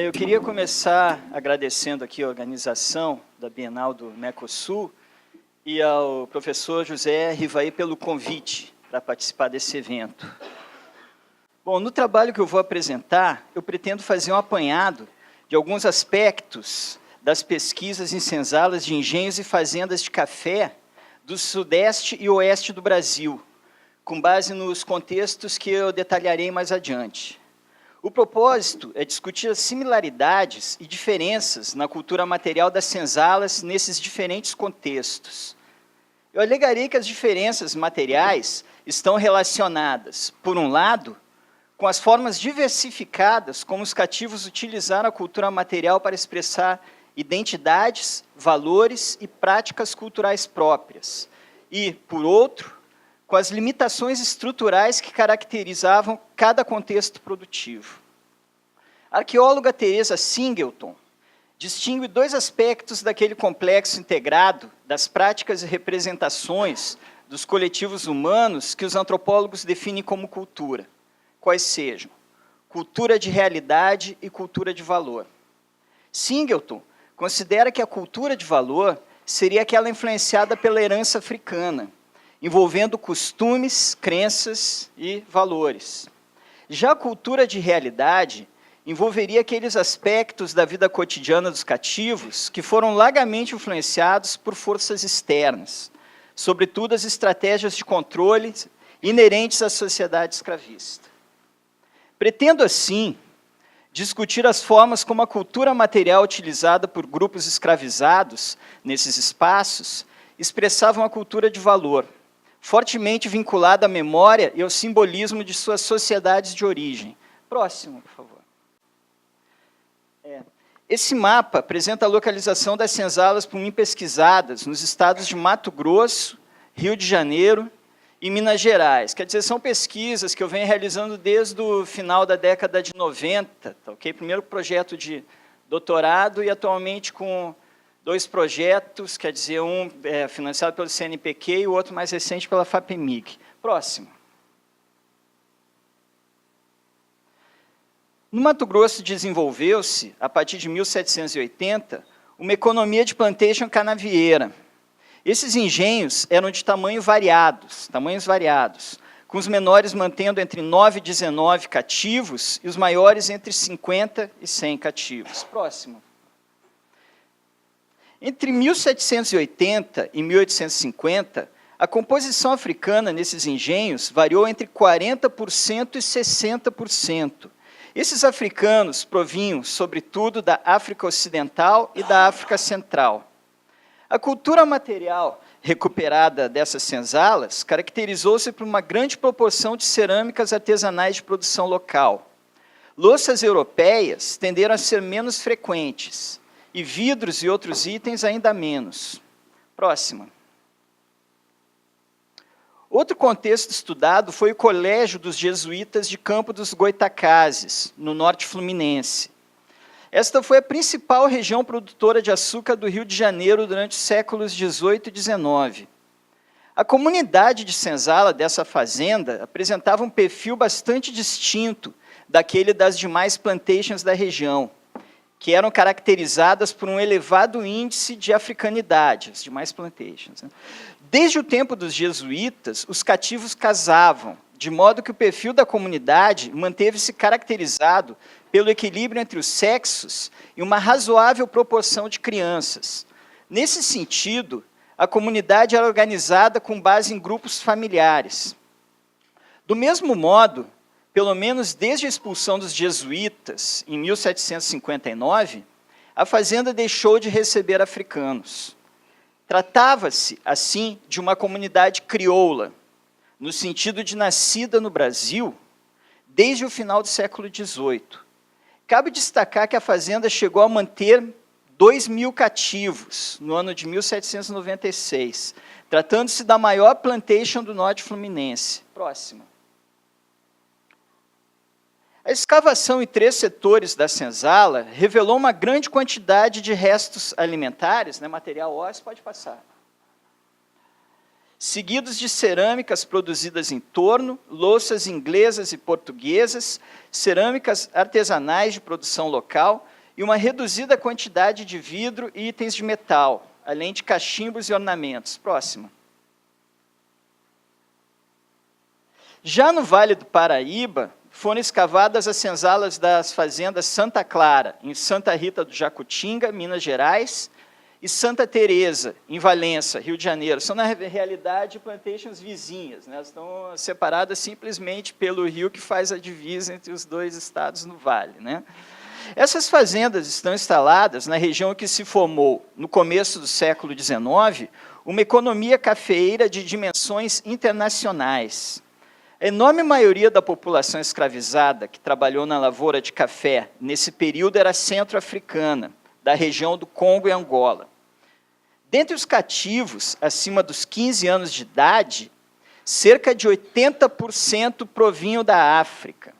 Eu queria começar agradecendo aqui a organização da Bienal do Mercosul e ao professor José Rivaí pelo convite para participar desse evento. Bom, no trabalho que eu vou apresentar, eu pretendo fazer um apanhado de alguns aspectos das pesquisas em senzalas de engenhos e fazendas de café do sudeste e oeste do Brasil, com base nos contextos que eu detalharei mais adiante. O propósito é discutir as similaridades e diferenças na cultura material das senzalas nesses diferentes contextos. Eu alegarei que as diferenças materiais estão relacionadas, por um lado, com as formas diversificadas como os cativos utilizaram a cultura material para expressar identidades, valores e práticas culturais próprias, e, por outro, com as limitações estruturais que caracterizavam cada contexto produtivo. A arqueóloga Teresa Singleton distingue dois aspectos daquele complexo integrado das práticas e representações dos coletivos humanos que os antropólogos definem como cultura, quais sejam cultura de realidade e cultura de valor. Singleton considera que a cultura de valor seria aquela influenciada pela herança africana, envolvendo costumes, crenças e valores. Já a cultura de realidade envolveria aqueles aspectos da vida cotidiana dos cativos que foram largamente influenciados por forças externas, sobretudo as estratégias de controle inerentes à sociedade escravista. Pretendo, assim, discutir as formas como a cultura material utilizada por grupos escravizados nesses espaços expressavam a cultura de valor, fortemente vinculada à memória e ao simbolismo de suas sociedades de origem. Próximo, por favor. Esse mapa apresenta a localização das senzalas por mim pesquisadas nos estados de Mato Grosso, Rio de Janeiro e Minas Gerais. Quer dizer, são pesquisas que eu venho realizando desde o final da década de 90, tá, okay? Primeiro projeto de doutorado e atualmente com dois projetos, quer dizer, um financiado pelo CNPq e o outro mais recente pela FAPEMIG. Próximo. No Mato Grosso desenvolveu-se, a partir de 1780, uma economia de plantation canavieira. Esses engenhos eram de tamanhos variados, com os menores mantendo entre 9 e 19 cativos e os maiores entre 50 e 100 cativos. Próximo. Entre 1780 e 1850, a composição africana nesses engenhos variou entre 40% e 60%. Esses africanos provinham, sobretudo, da África Ocidental e da África Central. A cultura material recuperada dessas senzalas caracterizou-se por uma grande proporção de cerâmicas artesanais de produção local. Louças europeias tenderam a ser menos frequentes, e vidros e outros itens ainda menos. Próxima. Outro contexto estudado foi o Colégio dos Jesuítas de Campo dos Goitacazes, no norte fluminense. Esta foi a principal região produtora de açúcar do Rio de Janeiro durante os séculos XVIII e XIX. A comunidade de senzala dessa fazenda apresentava um perfil bastante distinto daquele das demais plantations da região, que eram caracterizadas por um elevado índice de africanidade, as demais plantations. Desde o tempo dos jesuítas, os cativos casavam, de modo que o perfil da comunidade manteve-se caracterizado pelo equilíbrio entre os sexos e uma razoável proporção de crianças. Nesse sentido, a comunidade era organizada com base em grupos familiares. Do mesmo modo, pelo menos desde a expulsão dos jesuítas, em 1759, a fazenda deixou de receber africanos. Tratava-se, assim, de uma comunidade crioula, no sentido de nascida no Brasil, desde o final do século XVIII. Cabe destacar que a fazenda chegou a manter 2.000 cativos, no ano de 1796, tratando-se da maior plantation do norte fluminense. Próxima. A escavação em 3 setores da senzala revelou uma grande quantidade de restos alimentares, material ósseo, pode passar, seguidos de cerâmicas produzidas em torno, louças inglesas e portuguesas, cerâmicas artesanais de produção local, e uma reduzida quantidade de vidro e itens de metal, além de cachimbos e ornamentos. Próxima. Já no Vale do Paraíba, foram escavadas as senzalas das fazendas Santa Clara, em Santa Rita do Jacutinga, Minas Gerais, e Santa Teresa, em Valença, Rio de Janeiro. São, na realidade, plantations vizinhas, né? Estão separadas simplesmente pelo rio que faz a divisa entre os dois estados no vale, né? Essas fazendas estão instaladas na região que se formou, no começo do século XIX, uma economia cafeeira de dimensões internacionais. A enorme maioria da população escravizada que trabalhou na lavoura de café nesse período era centro-africana, da região do Congo e Angola. Dentre os cativos, acima dos 15 anos de idade, cerca de 80% provinham da África.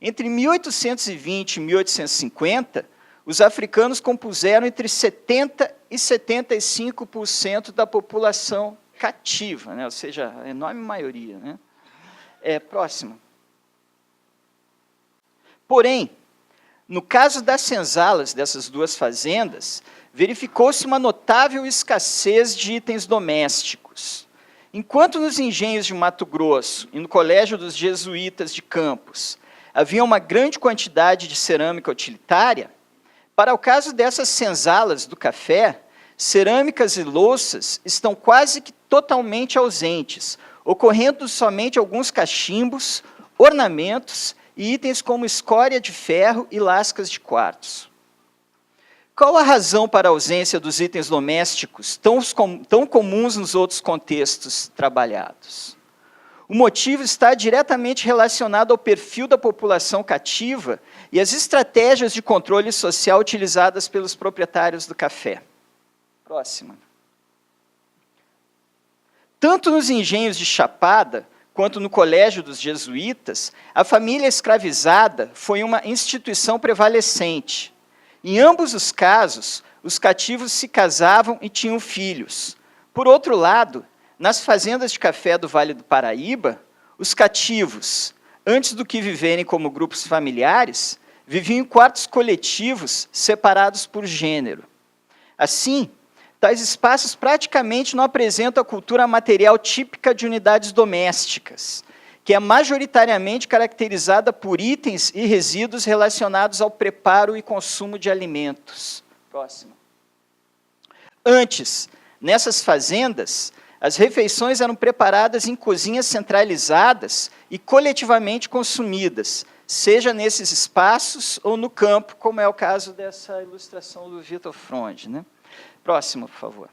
Entre 1820 e 1850, os africanos compuseram entre 70% e 75% da população cativa, né? Ou seja, a enorme maioria, né? Próximo. Porém, no caso das senzalas dessas duas fazendas, verificou-se uma notável escassez de itens domésticos. Enquanto nos engenhos de Mato Grosso e no Colégio dos Jesuítas de Campos havia uma grande quantidade de cerâmica utilitária, para o caso dessas senzalas do café, cerâmicas e louças estão quase que totalmente ausentes, ocorrendo somente alguns cachimbos, ornamentos e itens como escória de ferro e lascas de quartzo. Qual a razão para a ausência dos itens domésticos tão comuns nos outros contextos trabalhados? O motivo está diretamente relacionado ao perfil da população cativa e às estratégias de controle social utilizadas pelos proprietários do café. Próxima. Tanto nos engenhos de Chapada, quanto no Colégio dos Jesuítas, a família escravizada foi uma instituição prevalecente. Em ambos os casos, os cativos se casavam e tinham filhos. Por outro lado, nas fazendas de café do Vale do Paraíba, os cativos, antes do que viverem como grupos familiares, viviam em quartos coletivos separados por gênero. Assim, tais espaços praticamente não apresentam a cultura material típica de unidades domésticas, que é majoritariamente caracterizada por itens e resíduos relacionados ao preparo e consumo de alimentos. Próximo. Antes, nessas fazendas, as refeições eram preparadas em cozinhas centralizadas e coletivamente consumidas, seja nesses espaços ou no campo, como é o caso dessa ilustração do Vitor Fronde, né? Próximo, por favor.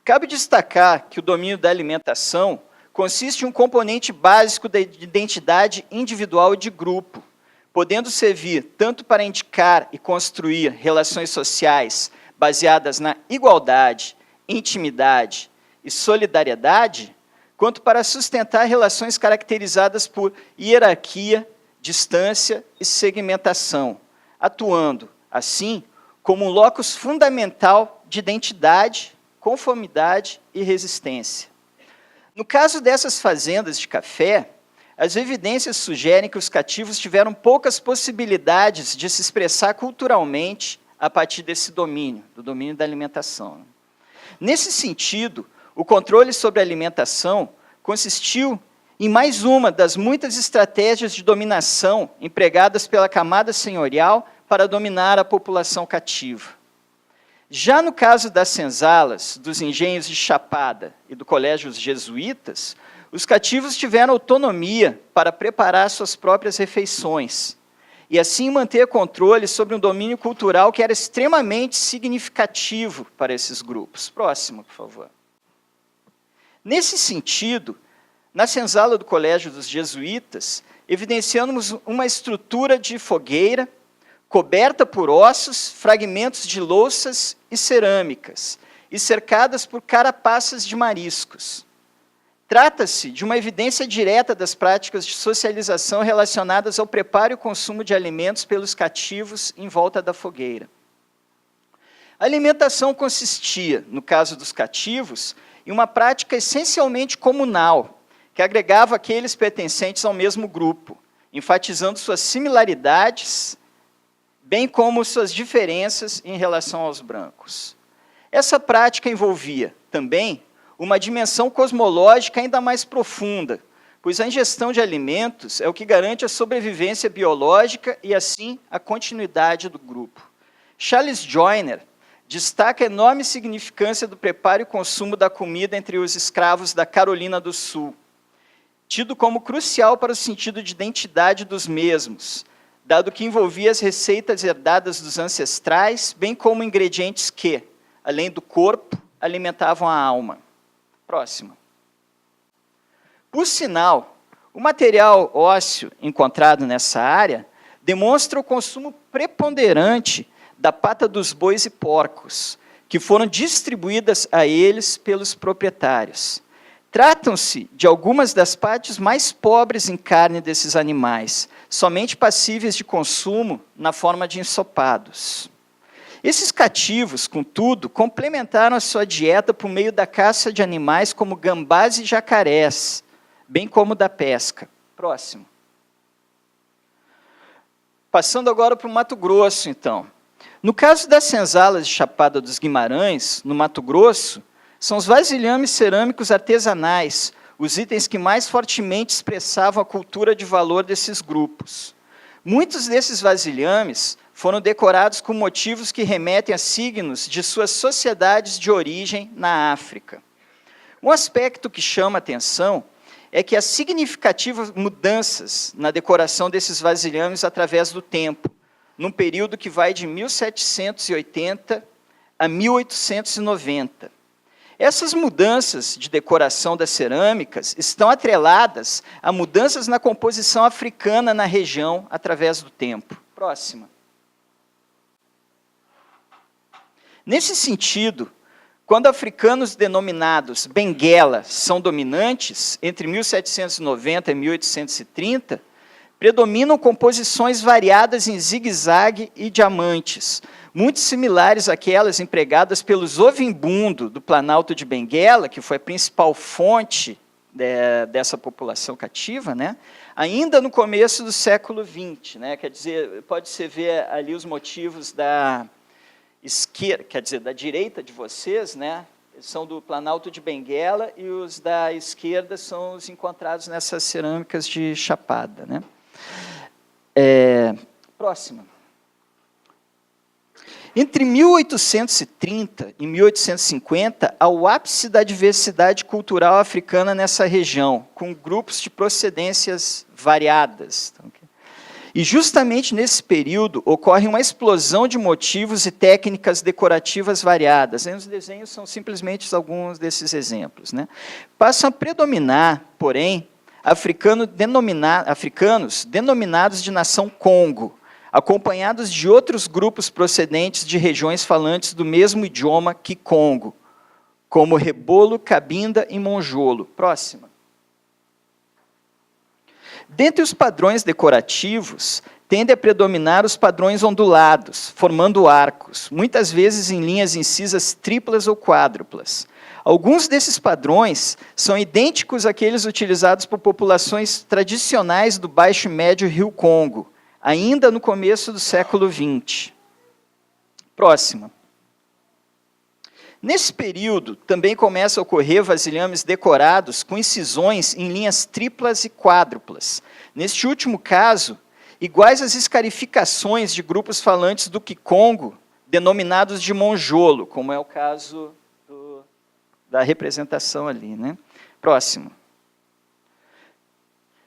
Cabe destacar que o domínio da alimentação consiste em um componente básico da identidade individual e de grupo, podendo servir tanto para indicar e construir relações sociais baseadas na igualdade, intimidade e solidariedade, quanto para sustentar relações caracterizadas por hierarquia, distância e segmentação, atuando, assim, como um locus fundamental de identidade, conformidade e resistência. No caso dessas fazendas de café, as evidências sugerem que os cativos tiveram poucas possibilidades de se expressar culturalmente a partir desse domínio, do domínio da alimentação. Nesse sentido, o controle sobre a alimentação consistiu em mais uma das muitas estratégias de dominação empregadas pela camada senhorial para dominar a população cativa. Já no caso das senzalas, dos engenhos de Chapada e do Colégio dos Jesuítas, os cativos tiveram autonomia para preparar suas próprias refeições e assim manter controle sobre um domínio cultural que era extremamente significativo para esses grupos. Próximo, por favor. Nesse sentido, na senzala do Colégio dos Jesuítas, evidenciamos uma estrutura de fogueira coberta por ossos, fragmentos de louças e cerâmicas, e cercadas por carapaças de mariscos. Trata-se de uma evidência direta das práticas de socialização relacionadas ao preparo e consumo de alimentos pelos cativos em volta da fogueira. A alimentação consistia, no caso dos cativos, em uma prática essencialmente comunal, que agregava aqueles pertencentes ao mesmo grupo, enfatizando suas similaridades bem como suas diferenças em relação aos brancos. Essa prática envolvia, também, uma dimensão cosmológica ainda mais profunda, pois a ingestão de alimentos é o que garante a sobrevivência biológica e, assim, a continuidade do grupo. Charles Joyner destaca a enorme significância do preparo e consumo da comida entre os escravos da Carolina do Sul, tido como crucial para o sentido de identidade dos mesmos, dado que envolvia as receitas herdadas dos ancestrais, bem como ingredientes que, além do corpo, alimentavam a alma. Próximo. Por sinal, o material ósseo encontrado nessa área demonstra o consumo preponderante da pata dos bois e porcos, que foram distribuídas a eles pelos proprietários. Tratam-se de algumas das partes mais pobres em carne desses animais, somente passíveis de consumo na forma de ensopados. Esses cativos, contudo, complementaram a sua dieta por meio da caça de animais como gambás e jacarés, bem como da pesca. Próximo. Passando agora para o Mato Grosso, então. No caso das senzalas de Chapada dos Guimarães, no Mato Grosso, são os vasilhames cerâmicos artesanais, os itens que mais fortemente expressavam a cultura de valor desses grupos. Muitos desses vasilhames foram decorados com motivos que remetem a signos de suas sociedades de origem na África. Um aspecto que chama a atenção é que as significativas mudanças na decoração desses vasilhames através do tempo, num período que vai de 1780 a 1890. Essas mudanças de decoração das cerâmicas estão atreladas a mudanças na composição africana na região através do tempo. Próxima. Nesse sentido, quando africanos denominados Benguela são dominantes, entre 1790 e 1830, predominam composições variadas em zigue-zague e diamantes, muito similares àquelas empregadas pelos Ovimbundo do Planalto de Benguela, que foi a principal fonte dessa população cativa, né? Ainda no começo do século XX. Né? Quer dizer, pode-se ver ali os motivos da esquerda, quer dizer, da direita de vocês, né? São do Planalto de Benguela, e os da esquerda são os encontrados nessas cerâmicas de Chapada. Né? Próxima. Entre 1830 e 1850, há o ápice da diversidade cultural africana nessa região, com grupos de procedências variadas. E justamente nesse período ocorre uma explosão de motivos e técnicas decorativas variadas. E os desenhos são simplesmente alguns desses exemplos. Né? Passam a predominar, porém, africanos denominados de nação Congo, acompanhados de outros grupos procedentes de regiões falantes do mesmo idioma que Congo, como Rebolo, Cabinda e Monjolo. Próxima. Dentre os padrões decorativos, tendem a predominar os padrões ondulados, formando arcos, muitas vezes em linhas incisas triplas ou quádruplas. Alguns desses padrões são idênticos àqueles utilizados por populações tradicionais do Baixo e Médio Rio Congo, ainda no começo do século XX. Próxima. Nesse período, também começa a ocorrer vasilhames decorados com incisões em linhas triplas e quádruplas. Neste último caso, iguais às escarificações de grupos falantes do Kikongo, denominados de Monjolo, como é o caso da representação ali. Né? Próximo.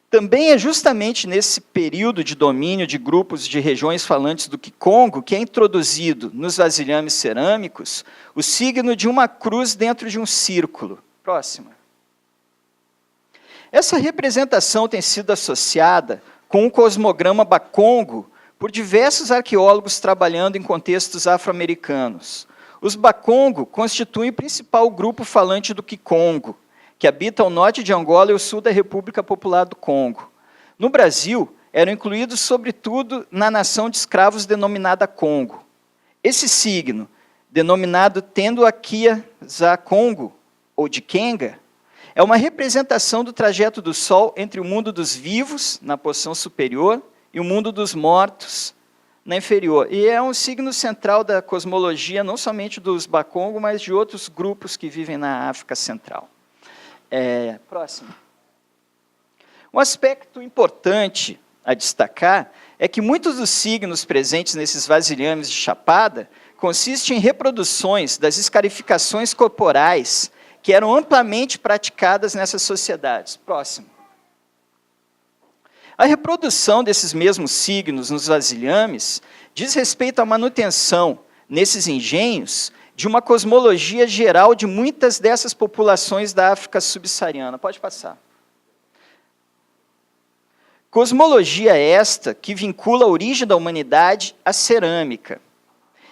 Também é justamente nesse período de domínio de grupos de regiões falantes do Kikongo que é introduzido nos vasilhames cerâmicos o signo de uma cruz dentro de um círculo. Próxima. Essa representação tem sido associada com o cosmograma Bakongo por diversos arqueólogos trabalhando em contextos afro-americanos. Os Bakongo constituem o principal grupo falante do Kikongo, que habita ao norte de Angola e o sul da República Popular do Congo. No Brasil, eram incluídos, sobretudo, na nação de escravos denominada Congo. Esse signo, denominado Tendu-Akia Za-Congo, ou de Kenga, é uma representação do trajeto do Sol entre o mundo dos vivos, na porção superior, e o mundo dos mortos, na inferior. E é um signo central da cosmologia, não somente dos Bakongo, mas de outros grupos que vivem na África Central. Próximo. Um aspecto importante a destacar é que muitos dos signos presentes nesses vasilhames de Chapada consistem em reproduções das escarificações corporais que eram amplamente praticadas nessas sociedades. Próximo. A reprodução desses mesmos signos nos vasilhames diz respeito à manutenção, nesses engenhos, de uma cosmologia geral de muitas dessas populações da África subsaariana. Pode passar. Cosmologia esta que vincula a origem da humanidade à cerâmica,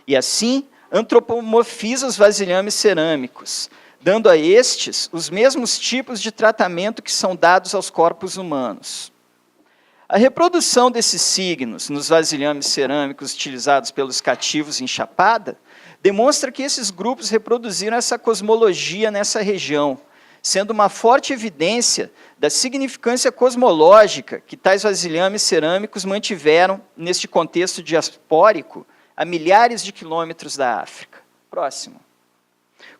e assim antropomorfiza os vasilhames cerâmicos, dando a estes os mesmos tipos de tratamento que são dados aos corpos humanos. A reprodução desses signos nos vasilhames cerâmicos utilizados pelos cativos em Chapada demonstra que esses grupos reproduziram essa cosmologia nessa região, sendo uma forte evidência da significância cosmológica que tais vasilhames cerâmicos mantiveram neste contexto diaspórico a milhares de quilômetros da África. Próximo.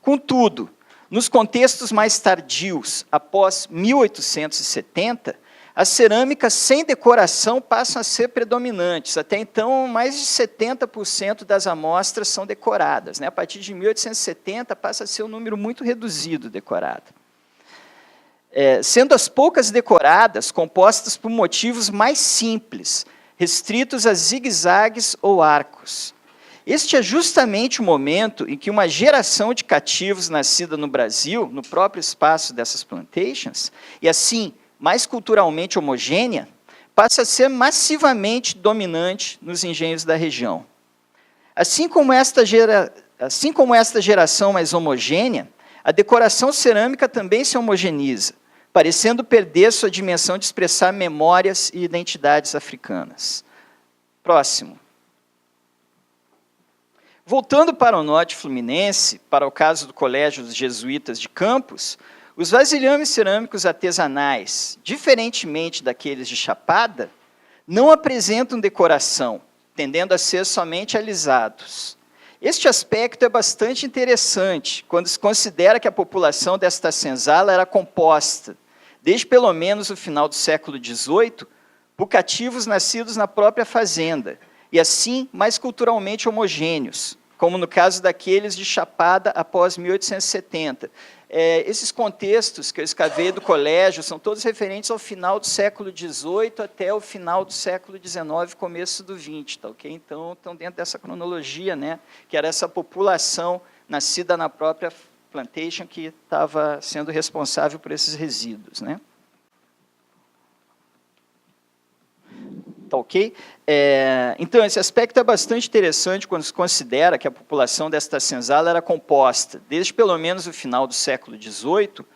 Contudo, nos contextos mais tardios, após 1870, as cerâmicas sem decoração passam a ser predominantes. Até então, mais de 70% das amostras são decoradas. A partir de 1870, passa a ser um número muito reduzido decorado. Sendo as poucas decoradas compostas por motivos mais simples, restritos a zigue-zagues ou arcos. Este é justamente o momento em que uma geração de cativos nascida no Brasil, no próprio espaço dessas plantations, e assim, mais culturalmente homogênea, passa a ser massivamente dominante nos engenhos da região. Assim como esta geração mais homogênea, a decoração cerâmica também se homogeneiza, parecendo perder sua dimensão de expressar memórias e identidades africanas. Próximo. Voltando para o norte fluminense, para o caso do Colégio dos Jesuítas de Campos, os vasilhames cerâmicos artesanais, diferentemente daqueles de Chapada, não apresentam decoração, tendendo a ser somente alisados. Este aspecto é bastante interessante, quando se considera que a população desta senzala era composta, desde pelo menos o final do século XVIII, por cativos nascidos na própria fazenda, e assim mais culturalmente homogêneos, como no caso daqueles de Chapada após 1870. Esses contextos que eu escavei do colégio são todos referentes ao final do século XVIII até o final do século XIX, começo do XX, tá, ok? Então, estão dentro dessa cronologia, que era essa população nascida na própria plantation que estava sendo responsável por esses resíduos. Tá, ok? Então, esse aspecto é bastante interessante quando se considera que a população desta senzala era composta, desde pelo menos o final do século XVIII,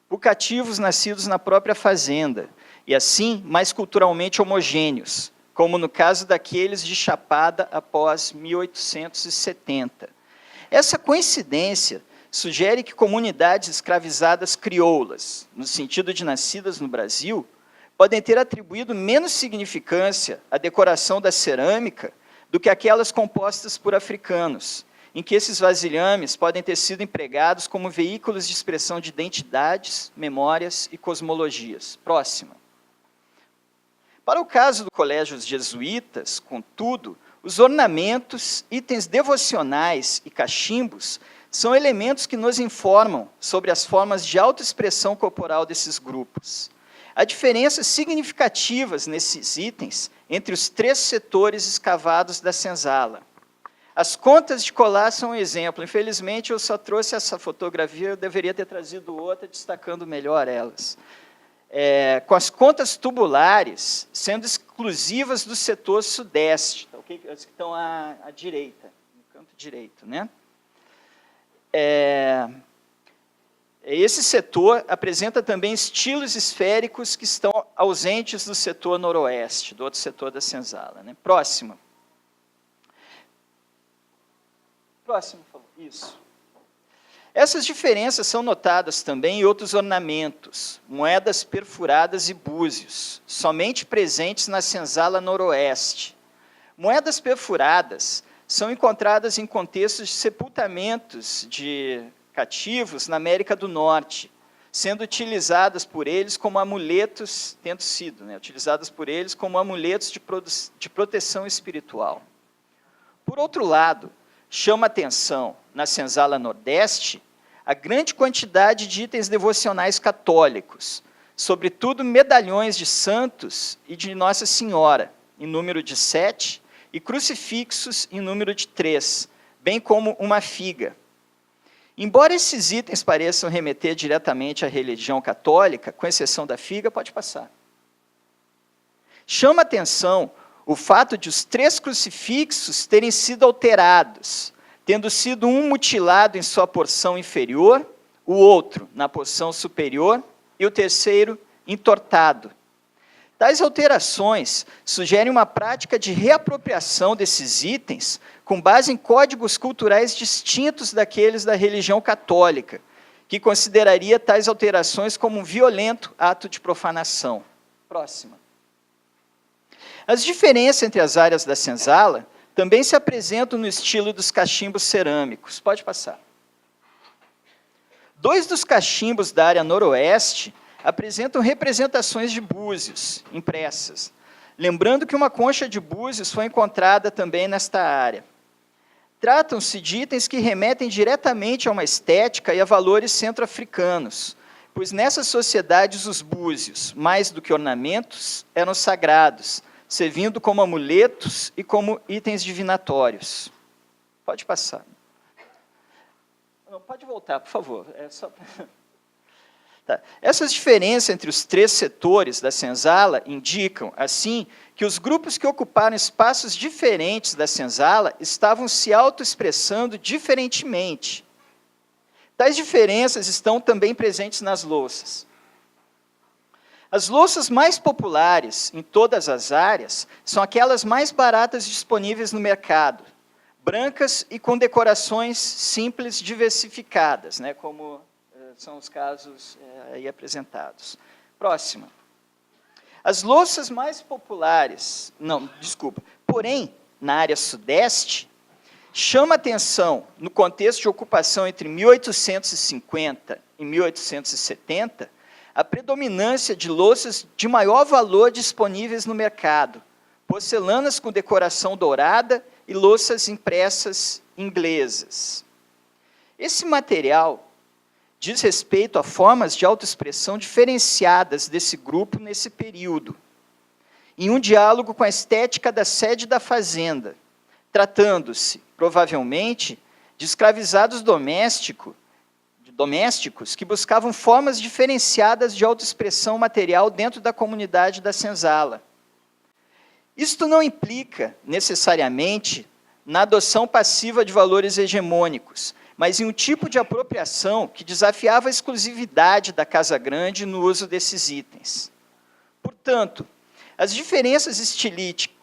por cativos nascidos na própria fazenda, e assim, mais culturalmente homogêneos, como no caso daqueles de Chapada após 1870. Essa coincidência sugere que comunidades escravizadas crioulas, no sentido de nascidas no Brasil, podem ter atribuído menos significância à decoração da cerâmica do que aquelas compostas por africanos, em que esses vasilhames podem ter sido empregados como veículos de expressão de identidades, memórias e cosmologias. Próxima. Para o caso do Colégio dos Jesuítas, contudo, os ornamentos, itens devocionais e cachimbos são elementos que nos informam sobre as formas de autoexpressão corporal desses grupos. Há diferenças significativas nesses itens entre os 3 setores escavados da senzala. As contas de colar são um exemplo. Infelizmente, eu só trouxe essa fotografia, eu deveria ter trazido outra, destacando melhor elas. Com as contas tubulares sendo exclusivas do setor sudeste, tá, okay? As que estão à direita, no canto direito. Esse setor apresenta também estilos esféricos que estão ausentes do setor noroeste, do outro setor da senzala. Próximo. Próximo, por favor. Isso. Essas diferenças são notadas também em outros ornamentos, moedas perfuradas e búzios, somente presentes na senzala noroeste. Moedas perfuradas são encontradas em contextos de sepultamentos de cativos na América do Norte, sendo utilizadas por eles como amuletos, tendo sido, utilizadas por eles como amuletos de proteção espiritual. Por outro lado, chama atenção, na senzala Nordeste, a grande quantidade de itens devocionais católicos, sobretudo medalhões de santos e de Nossa Senhora, em número de 7, e crucifixos em número de 3, bem como uma figa. Embora esses itens pareçam remeter diretamente à religião católica, com exceção da figa, pode passar. Chama atenção o fato de os 3 crucifixos terem sido alterados, tendo sido um mutilado em sua porção inferior, o outro na porção superior e o terceiro entortado. Tais alterações sugerem uma prática de reapropriação desses itens com base em códigos culturais distintos daqueles da religião católica, que consideraria tais alterações como um violento ato de profanação. Próxima. As diferenças entre as áreas da senzala também se apresentam no estilo dos cachimbos cerâmicos. Pode passar. 2 dos cachimbos da área noroeste apresentam representações de búzios impressas, lembrando que uma concha de búzios foi encontrada também nesta área. Tratam-se de itens que remetem diretamente a uma estética e a valores centro-africanos, pois nessas sociedades os búzios, mais do que ornamentos, eram sagrados, servindo como amuletos e como itens divinatórios. Pode passar. Não, pode voltar, por favor. Tá. Essas diferenças entre os 3 setores da senzala indicam, assim, que os grupos que ocuparam espaços diferentes da senzala estavam se autoexpressando diferentemente. Tais diferenças estão também presentes nas louças. As louças mais populares em todas as áreas são aquelas mais baratas disponíveis no mercado, brancas e com decorações simples diversificadas, como são os casos aí apresentados. Próxima. As louças mais populares, porém, na área sudeste, chama atenção, no contexto de ocupação entre 1850 e 1870, a predominância de louças de maior valor disponíveis no mercado, porcelanas com decoração dourada e louças impressas inglesas. Esse material diz respeito a formas de autoexpressão diferenciadas desse grupo nesse período, em um diálogo com a estética da sede da fazenda, tratando-se, provavelmente, de escravizados domésticos que buscavam formas diferenciadas de autoexpressão material dentro da comunidade da senzala. Isto não implica, necessariamente, na adoção passiva de valores hegemônicos, mas em um tipo de apropriação que desafiava a exclusividade da Casa Grande no uso desses itens. Portanto, as diferenças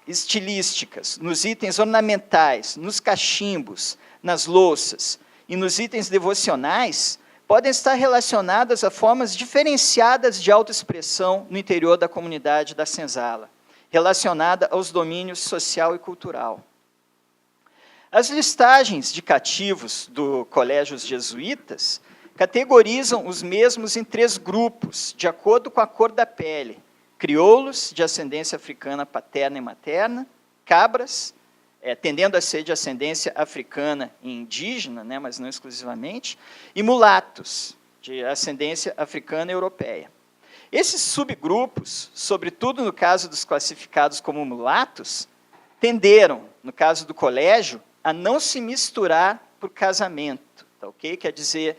estilísticas nos itens ornamentais, nos cachimbos, nas louças e nos itens devocionais podem estar relacionadas a formas diferenciadas de autoexpressão no interior da comunidade da senzala, relacionada aos domínios social e cultural. As listagens de cativos do Colégio Jesuítas categorizam os mesmos em 3 grupos, de acordo com a cor da pele: crioulos, de ascendência africana paterna e materna; cabras, tendendo a ser de ascendência africana e indígena, mas não exclusivamente; e mulatos, de ascendência africana e europeia. Esses subgrupos, sobretudo no caso dos classificados como mulatos, tenderam, no caso do colégio, a não se misturar por casamento. Tá, okay? Quer dizer,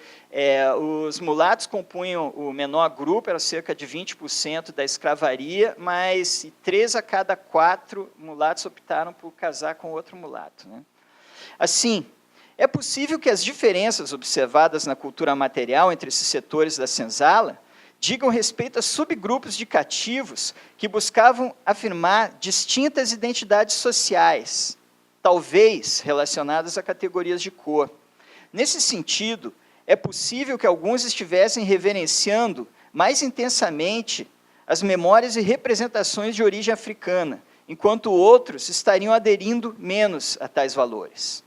os mulatos compunham o menor grupo, era cerca de 20% da escravaria, mas 3 a cada 4 mulatos optaram por casar com outro mulato. Assim, é possível que as diferenças observadas na cultura material entre esses setores da senzala digam respeito a subgrupos de cativos que buscavam afirmar distintas identidades sociais, talvez relacionadas a categorias de cor. Nesse sentido, é possível que alguns estivessem reverenciando mais intensamente as memórias e representações de origem africana, enquanto outros estariam aderindo menos a tais valores.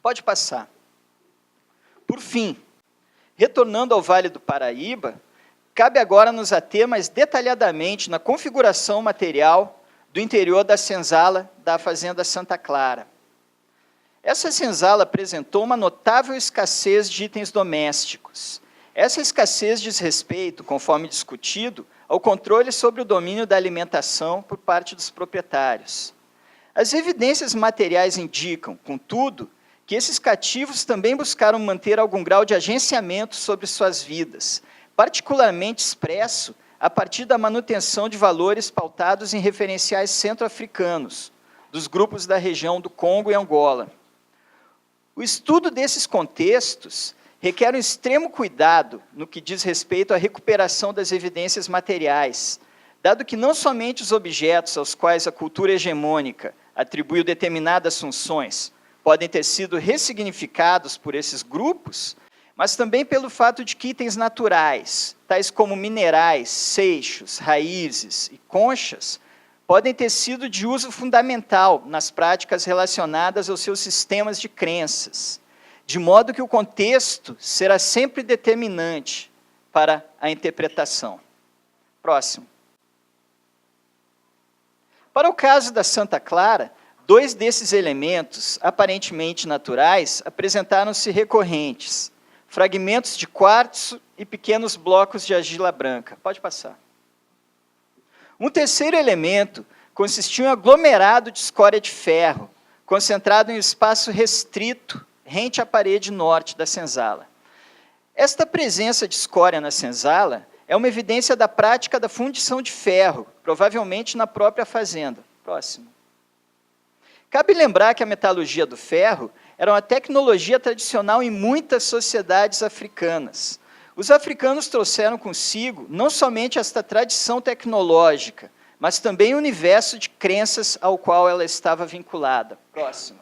Pode passar. Por fim, retornando ao Vale do Paraíba, cabe agora nos ater mais detalhadamente na configuração material do interior da senzala da Fazenda Santa Clara. Essa senzala apresentou uma notável escassez de itens domésticos. Essa escassez diz respeito, conforme discutido, ao controle sobre o domínio da alimentação por parte dos proprietários. As evidências materiais indicam, contudo, que esses cativos também buscaram manter algum grau de agenciamento sobre suas vidas, particularmente expresso a partir da manutenção de valores pautados em referenciais centro-africanos, dos grupos da região do Congo e Angola. O estudo desses contextos requer um extremo cuidado no que diz respeito à recuperação das evidências materiais, dado que não somente os objetos aos quais a cultura hegemônica atribuiu determinadas funções podem ter sido ressignificados por esses grupos, mas também pelo fato de que itens naturais, tais como minerais, seixos, raízes e conchas, podem ter sido de uso fundamental nas práticas relacionadas aos seus sistemas de crenças, de modo que o contexto será sempre determinante para a interpretação. Próximo. Para o caso da Santa Clara, 2 desses elementos, aparentemente naturais, apresentaram-se recorrentes: fragmentos de quartzo e pequenos blocos de argila branca. Pode passar. Um terceiro elemento consistia em um aglomerado de escória de ferro, concentrado em um espaço restrito, rente à parede norte da senzala. Esta presença de escória na senzala é uma evidência da prática da fundição de ferro, provavelmente na própria fazenda. Próximo. Cabe lembrar que a metalurgia do ferro era uma tecnologia tradicional em muitas sociedades africanas. Os africanos trouxeram consigo não somente esta tradição tecnológica, mas também o universo de crenças ao qual ela estava vinculada. Próximo.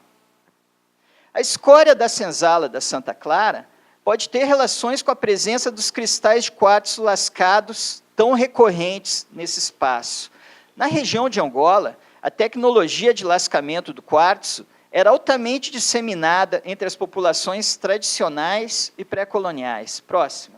A escória da senzala da Santa Clara pode ter relações com a presença dos cristais de quartzo lascados tão recorrentes nesse espaço. Na região de Angola, a tecnologia de lascamento do quartzo era altamente disseminada entre as populações tradicionais e pré-coloniais. Próximo.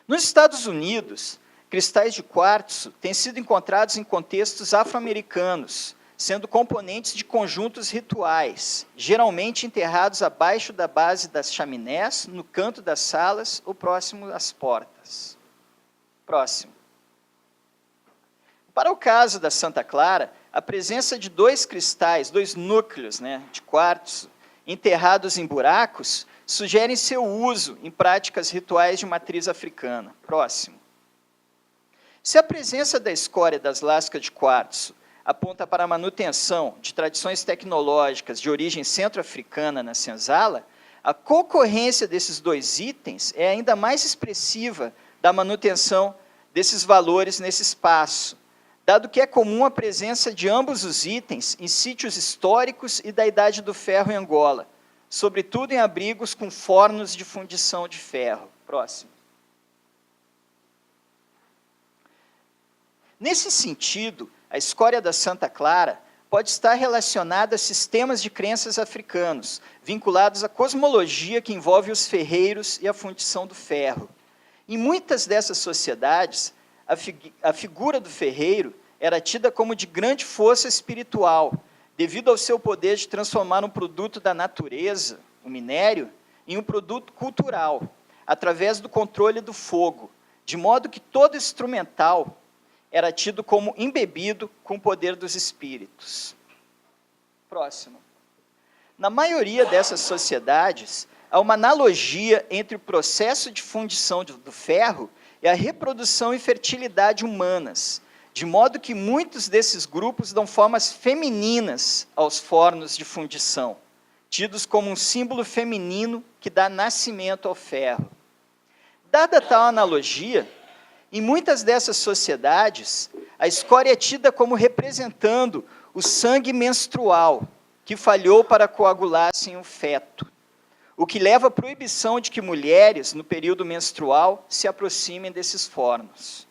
Nos Estados Unidos, cristais de quartzo têm sido encontrados em contextos afro-americanos, sendo componentes de conjuntos rituais, geralmente enterrados abaixo da base das chaminés, no canto das salas ou próximo às portas. Próximo. Para o caso da Santa Clara, a presença de 2 cristais, 2 núcleos de quartzo, enterrados em buracos, sugerem seu uso em práticas rituais de matriz africana. Próximo. Se a presença da escória das lascas de quartzo aponta para a manutenção de tradições tecnológicas de origem centro-africana na senzala, a concorrência desses 2 itens é ainda mais expressiva da manutenção desses valores nesse espaço, dado que é comum a presença de ambos os itens em sítios históricos e da Idade do Ferro em Angola, sobretudo em abrigos com fornos de fundição de ferro. Próximo. Nesse sentido, a escória da Santa Clara pode estar relacionada a sistemas de crenças africanos, vinculados à cosmologia que envolve os ferreiros e a fundição do ferro. Em muitas dessas sociedades, a figura do ferreiro era tida como de grande força espiritual, devido ao seu poder de transformar um produto da natureza, o minério, em um produto cultural, através do controle do fogo, de modo que todo instrumental era tido como embebido com o poder dos espíritos. Próximo. Na maioria dessas sociedades, há uma analogia entre o processo de fundição do ferro e a reprodução e fertilidade humanas, de modo que muitos desses grupos dão formas femininas aos fornos de fundição, tidos como um símbolo feminino que dá nascimento ao ferro. Dada tal analogia, em muitas dessas sociedades, a escória é tida como representando o sangue menstrual, que falhou para coagular-se em um feto, o que leva à proibição de que mulheres, no período menstrual, se aproximem desses fornos.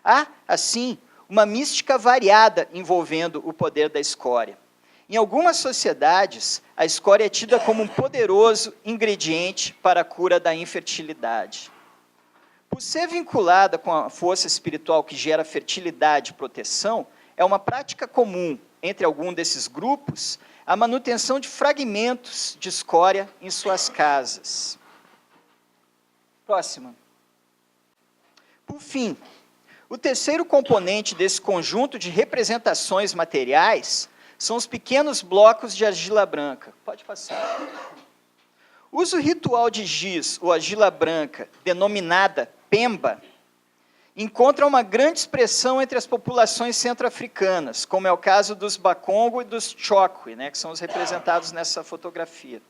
Há, assim, uma mística variada envolvendo o poder da escória. Em algumas sociedades, a escória é tida como um poderoso ingrediente para a cura da infertilidade. Por ser vinculada com a força espiritual que gera fertilidade e proteção, é uma prática comum entre algum desses grupos a manutenção de fragmentos de escória em suas casas. Próxima. Por fim, o terceiro componente desse conjunto de representações materiais são os pequenos blocos de argila branca. Pode passar. O uso ritual de giz ou argila branca, denominada pemba, encontra uma grande expressão entre as populações centro-africanas, como é o caso dos Bakongo e dos Chokwe, que são os representados nessa fotografia.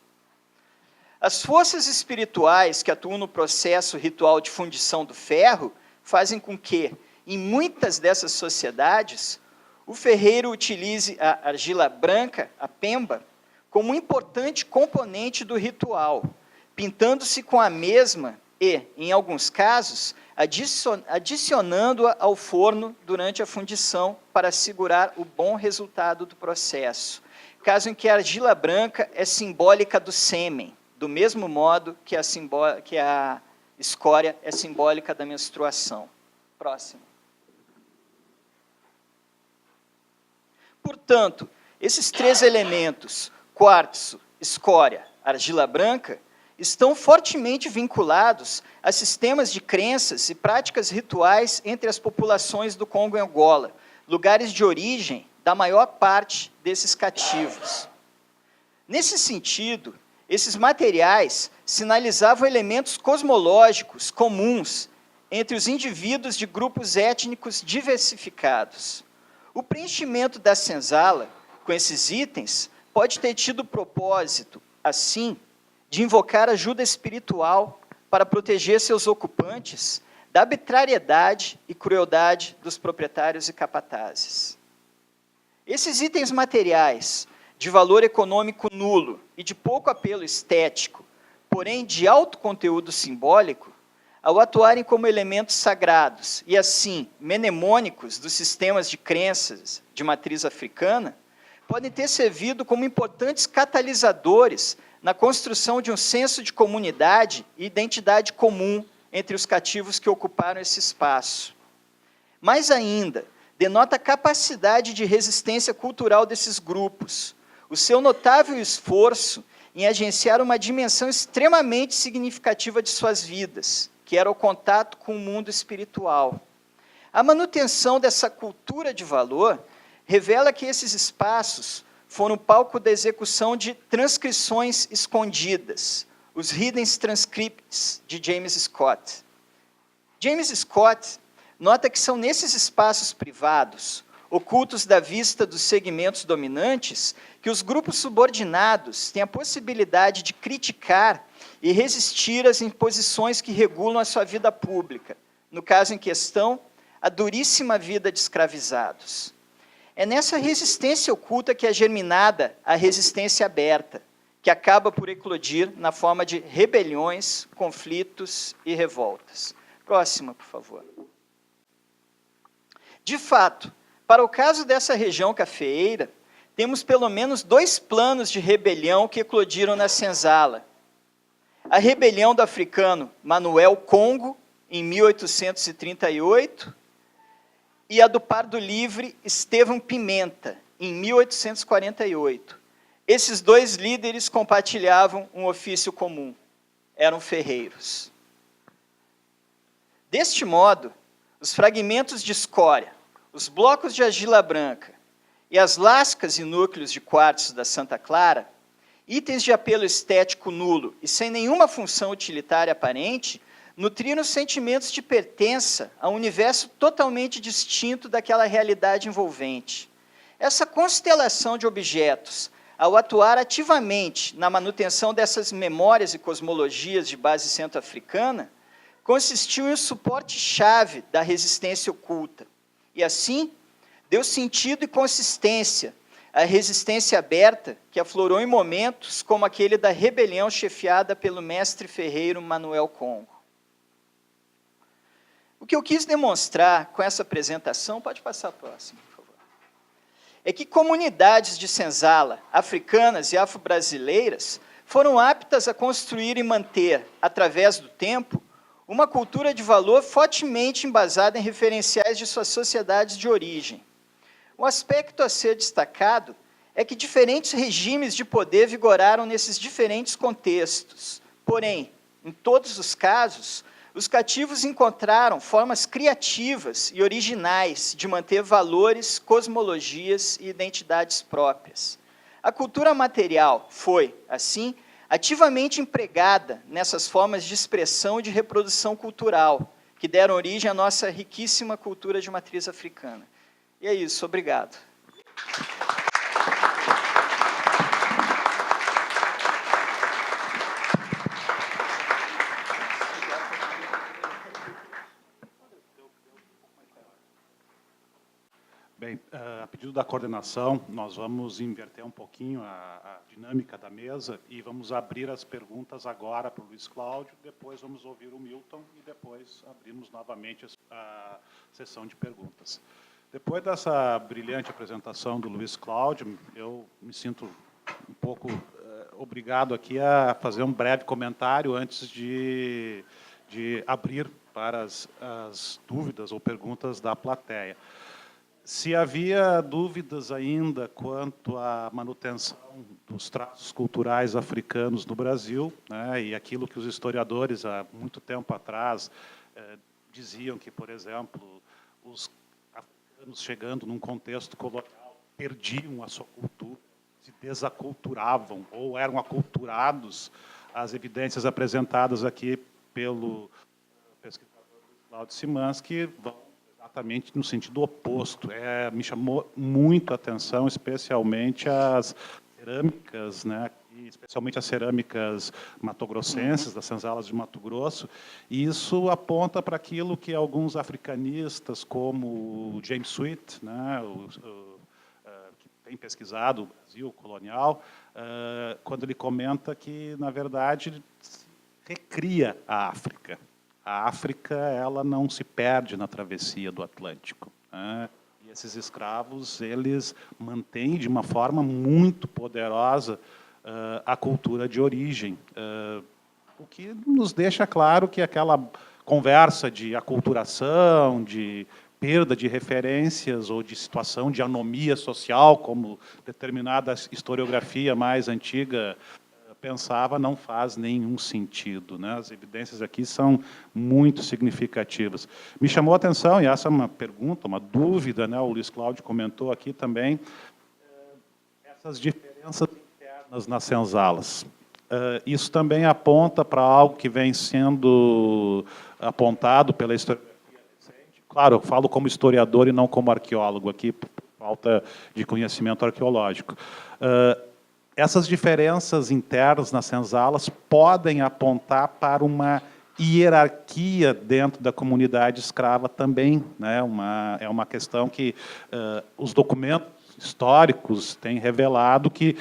As forças espirituais que atuam no processo ritual de fundição do ferro fazem com que, em muitas dessas sociedades, o ferreiro utilize a argila branca, a pemba, como um importante componente do ritual, pintando-se com a mesma e, em alguns casos, adicionando-a ao forno durante a fundição para assegurar o bom resultado do processo, caso em que a argila branca é simbólica do sêmen, do mesmo modo que a escória é simbólica da menstruação. Próximo. Portanto, esses três elementos, quartzo, escória, argila branca, estão fortemente vinculados a sistemas de crenças e práticas rituais entre as populações do Congo e Angola, lugares de origem da maior parte desses cativos. Nesse sentido, esses materiais sinalizavam elementos cosmológicos comuns entre os indivíduos de grupos étnicos diversificados. O preenchimento da senzala com esses itens pode ter tido o propósito, assim, de invocar ajuda espiritual para proteger seus ocupantes da arbitrariedade e crueldade dos proprietários e capatazes. Esses itens materiais, de valor econômico nulo e de pouco apelo estético, porém de alto conteúdo simbólico, ao atuarem como elementos sagrados e, assim, mnemônicos dos sistemas de crenças de matriz africana, podem ter servido como importantes catalisadores na construção de um senso de comunidade e identidade comum entre os cativos que ocuparam esse espaço. Mais ainda, denota a capacidade de resistência cultural desses grupos, o seu notável esforço em agenciar uma dimensão extremamente significativa de suas vidas, que era o contato com o mundo espiritual. A manutenção dessa cultura de valor revela que esses espaços foram palco da execução de transcrições escondidas, os Hidden Transcripts de James Scott. James Scott nota que são nesses espaços privados, ocultos da vista dos segmentos dominantes, que os grupos subordinados têm a possibilidade de criticar e resistir às imposições que regulam a sua vida pública, no caso em questão, a duríssima vida de escravizados. É nessa resistência oculta que é germinada a resistência aberta, que acaba por eclodir na forma de rebeliões, conflitos e revoltas. Próxima, por favor. De fato, para o caso dessa região cafeeira, temos pelo menos 2 planos de rebelião que eclodiram na senzala. A rebelião do africano Manuel Congo, em 1838, e a do pardo livre Estevão Pimenta, em 1848. Esses 2 líderes compartilhavam um ofício comum, eram ferreiros. Deste modo, os fragmentos de escória, os blocos de argila branca e as lascas e núcleos de quartzo da Santa Clara, itens de apelo estético nulo e sem nenhuma função utilitária aparente, nutriram sentimentos de pertença a um universo totalmente distinto daquela realidade envolvente. Essa constelação de objetos, ao atuar ativamente na manutenção dessas memórias e cosmologias de base centro-africana, consistiu em um suporte-chave da resistência oculta. E assim, deu sentido e consistência à resistência aberta que aflorou em momentos como aquele da rebelião chefiada pelo mestre ferreiro Manuel Congo. O que eu quis demonstrar com essa apresentação, pode passar a próxima, por favor, é que comunidades de senzala, africanas e afro-brasileiras, foram aptas a construir e manter, através do tempo, uma cultura de valor fortemente embasada em referenciais de suas sociedades de origem. Um aspecto a ser destacado é que diferentes regimes de poder vigoraram nesses diferentes contextos. Porém, em todos os casos, os cativos encontraram formas criativas e originais de manter valores, cosmologias e identidades próprias. A cultura material foi, assim, ativamente empregada nessas formas de expressão e de reprodução cultural, que deram origem à nossa riquíssima cultura de matriz africana. E é isso, obrigado. Bem, a pedido da coordenação, nós vamos inverter um pouquinho a dinâmica da mesa e vamos abrir as perguntas agora para o Luiz Cláudio, depois vamos ouvir o Milton e depois abrimos novamente a sessão de perguntas. Depois dessa brilhante apresentação do Luiz Cláudio, eu me sinto um pouco obrigado aqui a fazer um breve comentário antes de abrir para as dúvidas ou perguntas da plateia. Se havia dúvidas ainda quanto à manutenção dos traços culturais africanos no Brasil, né, e aquilo que os historiadores, há muito tempo atrás, diziam que, por exemplo, os africanos chegando num contexto colonial perdiam a sua cultura, se desaculturavam ou eram aculturados, as evidências apresentadas aqui pelo pesquisador Cláudio Simanski vão exatamente no sentido oposto. Me chamou muito a atenção, especialmente as cerâmicas, né, e especialmente as cerâmicas matogrossenses, das senzalas de Mato Grosso, e isso aponta para aquilo que alguns africanistas, como James Sweet, né, que tem pesquisado o Brasil colonial, quando ele comenta que, na verdade, recria a África. A África, ela não se perde na travessia do Atlântico, né? E esses escravos, eles mantêm de uma forma muito poderosa a cultura de origem, o que nos deixa claro que aquela conversa de aculturação, de perda de referências ou de situação de anomia social, como determinada historiografia mais antiga pensava, não faz nenhum sentido, né? As evidências aqui são muito significativas. Me chamou a atenção, e essa é uma pergunta, uma dúvida, né? O Luiz Cláudio comentou aqui também, essas diferenças internas nas senzalas. Isso também aponta para algo que vem sendo apontado pela historiografia recente. Claro, eu falo como historiador e não como arqueólogo aqui, por falta de conhecimento arqueológico. Essas diferenças internas nas senzalas podem apontar para uma hierarquia dentro da comunidade escrava também, né? É uma questão que os documentos históricos têm revelado que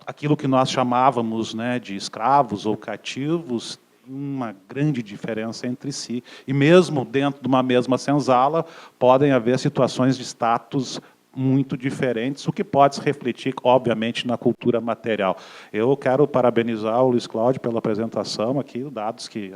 aquilo que nós chamávamos, né, de escravos ou cativos tem uma grande diferença entre si. E mesmo dentro de uma mesma senzala podem haver situações de status muito diferentes, o que pode se refletir, obviamente, na cultura material. Eu quero parabenizar o Luiz Cláudio pela apresentação aqui, os dados que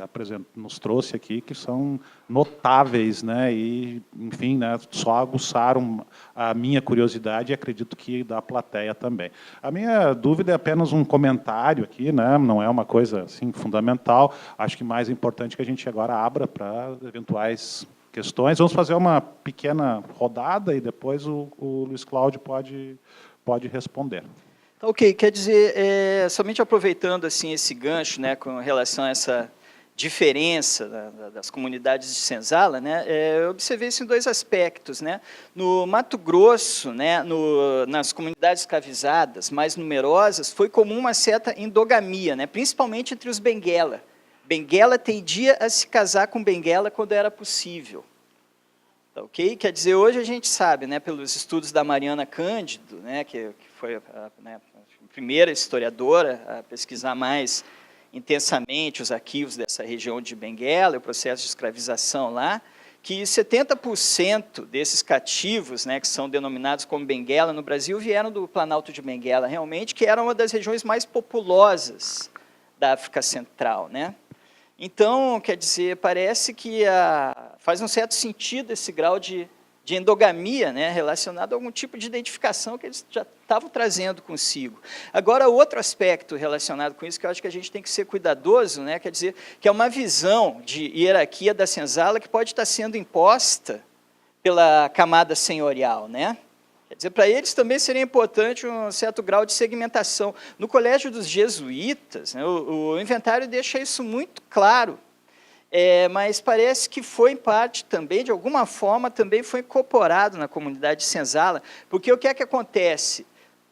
nos trouxe aqui, que são notáveis, né, e, enfim, né, só aguçaram a minha curiosidade e acredito que da plateia também. A minha dúvida é apenas um comentário aqui, né, não é uma coisa assim, fundamental, acho que mais importante que a gente agora abra para eventuais questões. Vamos fazer uma pequena rodada e depois o Luiz Cláudio pode responder. Ok, quer dizer, somente aproveitando assim, esse gancho, né, com relação a essa diferença das comunidades de senzala, né, eu observei isso em dois aspectos. Né? No Mato Grosso, né, nas comunidades escravizadas mais numerosas, foi comum uma certa endogamia, né, principalmente entre os benguela. Benguela tendia a se casar com benguela quando era possível. Tá, ok? Quer dizer, hoje a gente sabe, né, pelos estudos da Mariana Cândido, né, que foi a primeira historiadora a pesquisar mais intensamente os arquivos dessa região de Benguela, o processo de escravização lá, que 70% desses cativos, né, que são denominados como Benguela no Brasil, vieram do Planalto de Benguela, realmente, que era uma das regiões mais populosas da África Central, né? Então, quer dizer, parece que faz um certo sentido esse grau de endogamia, né, relacionado a algum tipo de identificação que eles já estavam trazendo consigo. Agora, outro aspecto relacionado com isso, que eu acho que a gente tem que ser cuidadoso, né, quer dizer, que é uma visão de hierarquia da senzala que pode estar sendo imposta pela camada senhorial, né? Quer dizer, para eles também seria importante um certo grau de segmentação. No Colégio dos Jesuítas, né, o inventário deixa isso muito claro, mas parece que foi, em parte, também, de alguma forma, também foi incorporado na comunidade senzala, porque o que é que acontece?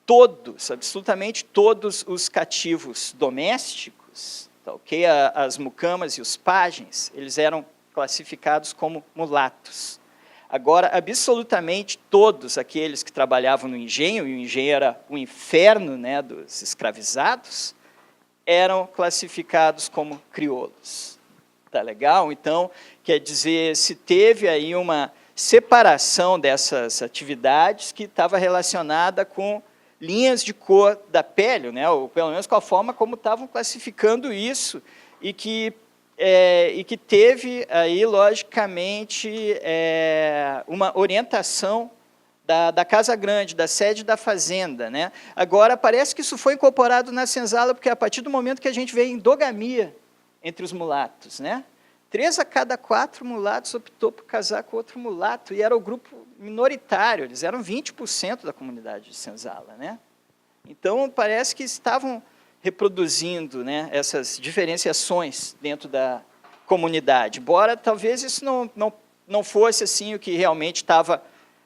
Todos, absolutamente todos os cativos domésticos, tá, okay? As mucamas e os pajens, eles eram classificados como mulatos. Agora, absolutamente todos aqueles que trabalhavam no engenho, e o engenho era o inferno, né, dos escravizados, eram classificados como crioulos. Tá legal? Então, quer dizer, se teve aí uma separação dessas atividades que estava relacionada com linhas de cor da pele, né? Ou pelo menos com a forma como estavam classificando isso, e que teve aí, logicamente, uma orientação da Casa Grande, da sede da fazenda, né? Agora, parece que isso foi incorporado na senzala, porque a partir do momento que a gente vê endogamia entre os mulatos, né? 3 a cada 4 mulatos optou por casar com outro mulato, e era o grupo minoritário, eles eram 20% da comunidade de senzala, né? Então, parece que estavam reproduzindo, né, essas diferenciações dentro da comunidade, embora talvez isso não fosse assim o que realmente estava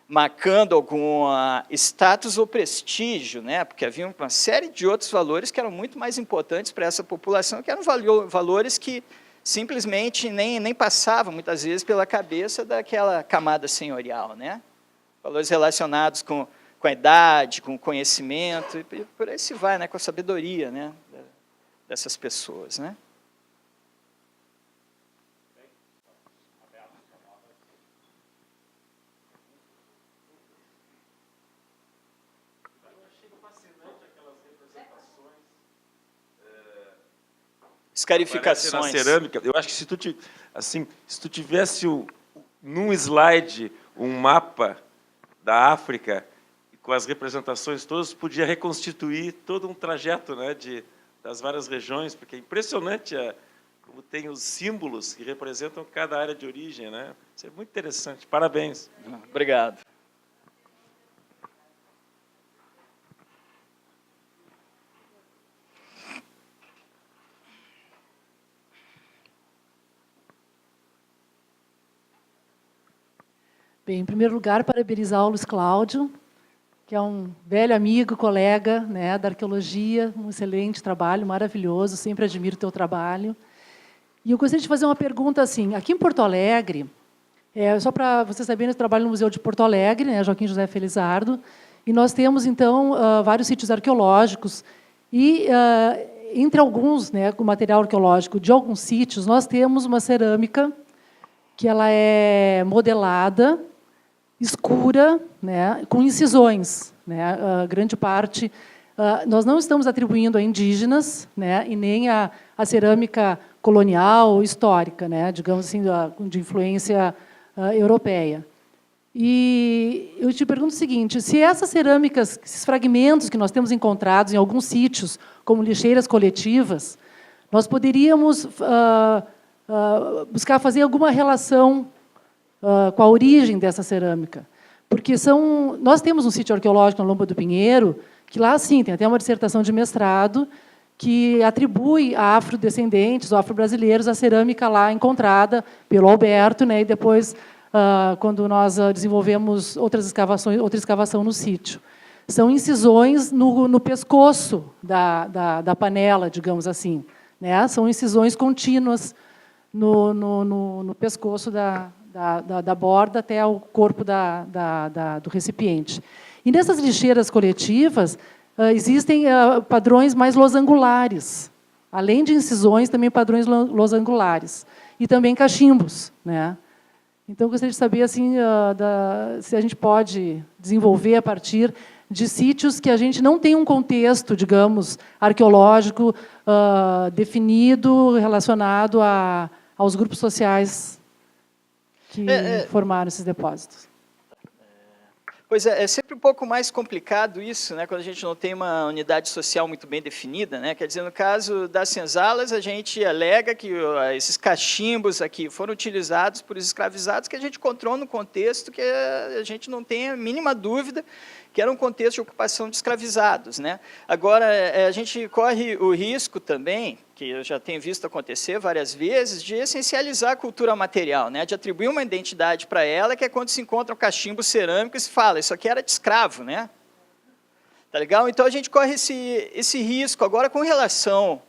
marcando algum status ou prestígio, né? Porque havia uma série de outros valores que eram muito mais importantes para essa população, que eram valores que simplesmente nem passavam, muitas vezes, pela cabeça daquela camada senhorial, né? Valores relacionados com a idade, com o conhecimento, e por aí se vai, né? Com a sabedoria, né, dessas pessoas, né? Escarificações. Na cerâmica, eu acho que se tu tivesse num slide um mapa da África com as representações todas, podia reconstituir todo um trajeto, né, das várias regiões, porque é impressionante como tem os símbolos que representam cada área de origem, né? Isso é muito interessante. Parabéns. Obrigado. Bem, em primeiro lugar, parabenizar o Luiz Cláudio, que é um velho amigo, colega, né, da arqueologia, um excelente trabalho, maravilhoso, sempre admiro o teu trabalho. E eu gostaria de fazer uma pergunta assim, aqui em Porto Alegre, só para vocês saberem, eu trabalho no Museu de Porto Alegre, né, Joaquim José Felizardo, e nós temos, então, vários sítios arqueológicos, e entre alguns, né, com material arqueológico de alguns sítios, nós temos uma cerâmica que ela é modelada, escura, né, com incisões, né, grande parte. Nós não estamos atribuindo a indígenas, né, e nem a cerâmica colonial ou histórica, né, digamos assim, de influência europeia. E eu te pergunto o seguinte, se essas cerâmicas, esses fragmentos que nós temos encontrados em alguns sítios, como lixeiras coletivas, nós poderíamos buscar fazer alguma relação com a origem dessa cerâmica. Porque nós temos um sítio arqueológico na Lomba do Pinheiro, que lá, sim, tem até uma dissertação de mestrado, que atribui a afrodescendentes, ou afro-brasileiros, a cerâmica lá encontrada pelo Alberto, né, e depois, quando nós desenvolvemos outra escavação no sítio. São incisões no pescoço da panela, digamos assim, né? São incisões contínuas no pescoço da borda até o corpo do recipiente. E nessas lixeiras coletivas existem padrões mais losangulares. Além de incisões, também padrões losangulares. E também cachimbos, né? Então, eu gostaria de saber assim, se a gente pode desenvolver a partir de sítios que a gente não tem um contexto, digamos, arqueológico definido, relacionado aos grupos sociais que formaram esses depósitos. Pois é sempre um pouco mais complicado isso, né, quando a gente não tem uma unidade social muito bem definida, né? Quer dizer, no caso das senzalas, a gente alega que esses cachimbos aqui foram utilizados por escravizados que a gente encontrou no contexto que a gente não tem a mínima dúvida que era um contexto de ocupação de escravizados, né? Agora, a gente corre o risco também, que eu já tenho visto acontecer várias vezes, de essencializar a cultura material, né? De atribuir uma identidade para ela, que é quando se encontra um cachimbo cerâmico e se fala, isso aqui era de escravo, né? Tá legal? Então, a gente corre esse risco. Agora, com relação...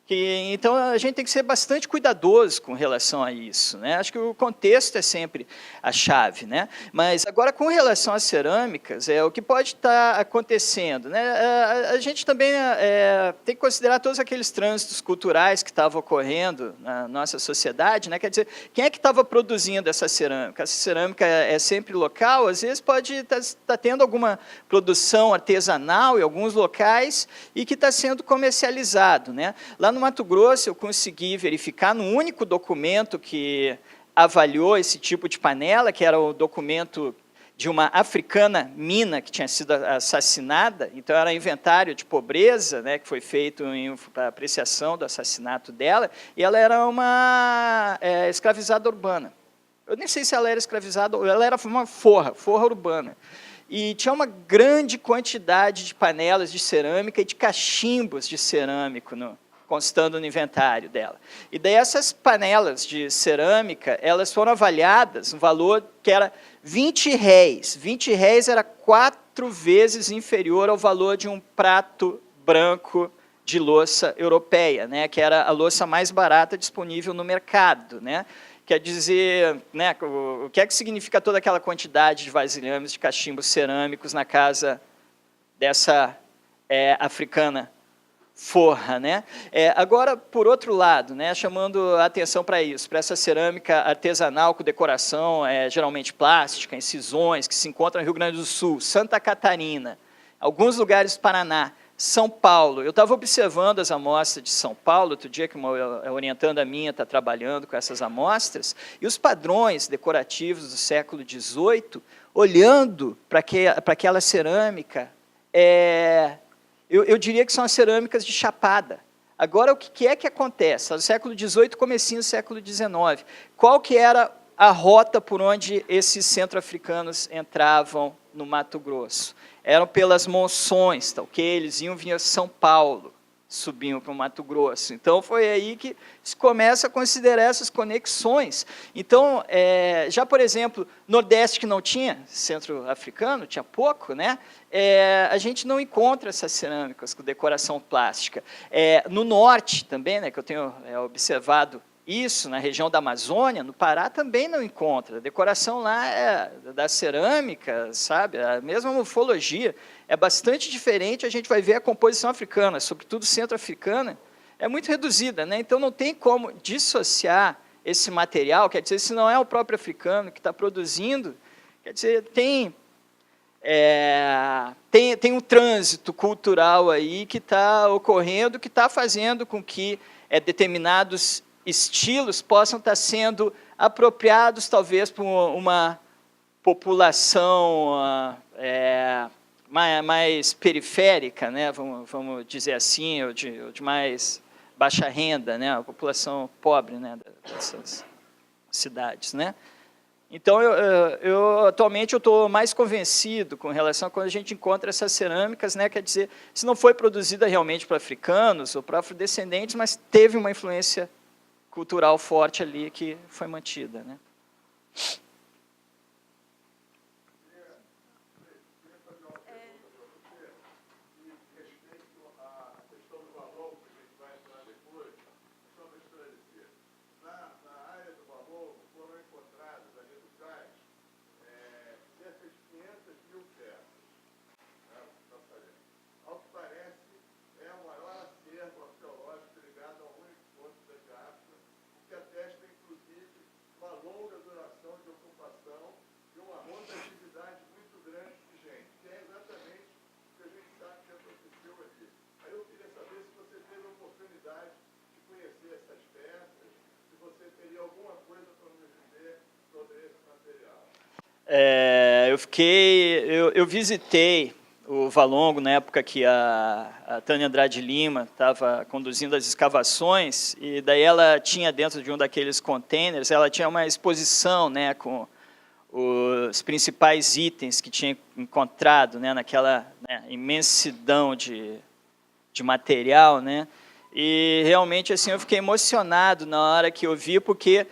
Então, a gente tem que ser bastante cuidadoso com relação a isso, né? Acho que o contexto é sempre a chave, né? Mas, agora, com relação às cerâmicas, o que pode estar acontecendo, né? A gente também tem que considerar todos aqueles trânsitos culturais que estavam ocorrendo na nossa sociedade, né? Quer dizer, quem é que estava produzindo essa cerâmica? Essa cerâmica é sempre local, às vezes pode estar tendo alguma produção artesanal em alguns locais e que está sendo comercializado, né? Lá no Mato Grosso, eu consegui verificar no único documento que avaliou esse tipo de panela, que era o documento de uma africana mina que tinha sido assassinada, então era inventário de pobreza, né, que foi feito para apreciação do assassinato dela, e ela era uma escravizada urbana. Eu nem sei se ela era escravizada, ou ela era uma forra urbana. E tinha uma grande quantidade de panelas de cerâmica e de cachimbos de cerâmico constando no inventário dela. E daí essas panelas de cerâmica, elas foram avaliadas, um valor que era R$20. R$20 era 4 vezes inferior ao valor de um prato branco de louça europeia, né, que era a louça mais barata disponível no mercado, né? Quer dizer, né, o que é que significa toda aquela quantidade de vasilhames, de cachimbos cerâmicos na casa dessa africana forra, né? Agora, por outro lado, né, chamando a atenção para isso, para essa cerâmica artesanal com decoração geralmente plástica, incisões, que se encontra no Rio Grande do Sul, Santa Catarina, alguns lugares do Paraná, São Paulo. Eu estava observando as amostras de São Paulo, outro dia que uma orientanda minha está trabalhando com essas amostras, e os padrões decorativos do século XVIII, olhando para aquela cerâmica, eu diria que são as cerâmicas de chapada. Agora, o que é que acontece? No século XVIII, comecinho do século XIX, qual que era a rota por onde esses centro-africanos entravam no Mato Grosso? Eram pelas monções, tá, ok? Eles vinham São Paulo, subiam para o Mato Grosso. Então, foi aí que se começa a considerar essas conexões. Então, já, por exemplo, Nordeste, que não tinha centro-africano, tinha pouco, né? A gente não encontra essas cerâmicas com decoração plástica. No Norte também, né, que eu tenho observado isso, na região da Amazônia, no Pará também não encontra. A decoração lá da cerâmica, sabe? A mesma morfologia é bastante diferente, a gente vai ver a composição africana, sobretudo centro-africana, é muito reduzida, né? Então não tem como dissociar esse material, quer dizer, se não é o próprio africano que está produzindo, quer dizer, tem um trânsito cultural aí que está ocorrendo, que está fazendo com que determinados estilos possam estar sendo apropriados, talvez, por uma população mais periférica, né, vamos dizer assim, ou de mais baixa renda, né, a população pobre, né, dessas cidades, né. Então, atualmente, eu estou mais convencido com relação a quando a gente encontra essas cerâmicas, né, quer dizer, se não foi produzida realmente para africanos ou para afrodescendentes, mas teve uma influência cultural forte ali que foi mantida, né. Ao que parece, é o maior acervo arqueológico ligado Eu visitei o Valongo na época que a Tânia Andrade Lima estava conduzindo as escavações, e daí ela tinha dentro de um daqueles containers, ela tinha uma exposição, né, com os principais itens que tinha encontrado, né, naquela, né, imensidão de material, né, e realmente assim eu fiquei emocionado na hora que eu vi, porque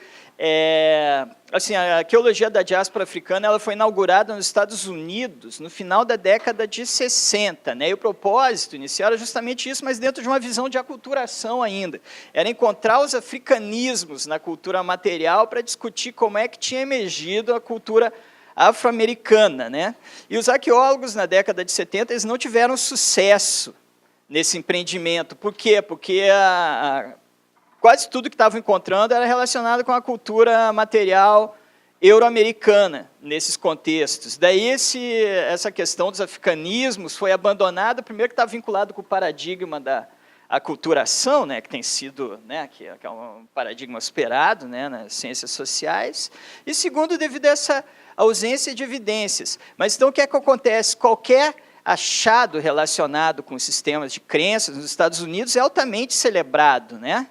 assim, a arqueologia da diáspora africana ela foi inaugurada nos Estados Unidos no final da década de 60, né? E o propósito inicial era justamente isso, mas dentro de uma visão de aculturação ainda. Era encontrar os africanismos na cultura material para discutir como é que tinha emergido a cultura afro-americana, né? E os arqueólogos na década de 70 eles não tiveram sucesso nesse empreendimento. Por quê? Porque quase tudo que estavam encontrando era relacionado com a cultura material euro-americana, nesses contextos. Daí essa questão dos africanismos foi abandonada, primeiro que está vinculado com o paradigma da aculturação, né, que tem sido, né, que é um paradigma superado, né, nas ciências sociais, e segundo, devido a essa ausência de evidências. Mas então o que é que acontece? Qualquer achado relacionado com sistemas de crenças nos Estados Unidos é altamente celebrado, né?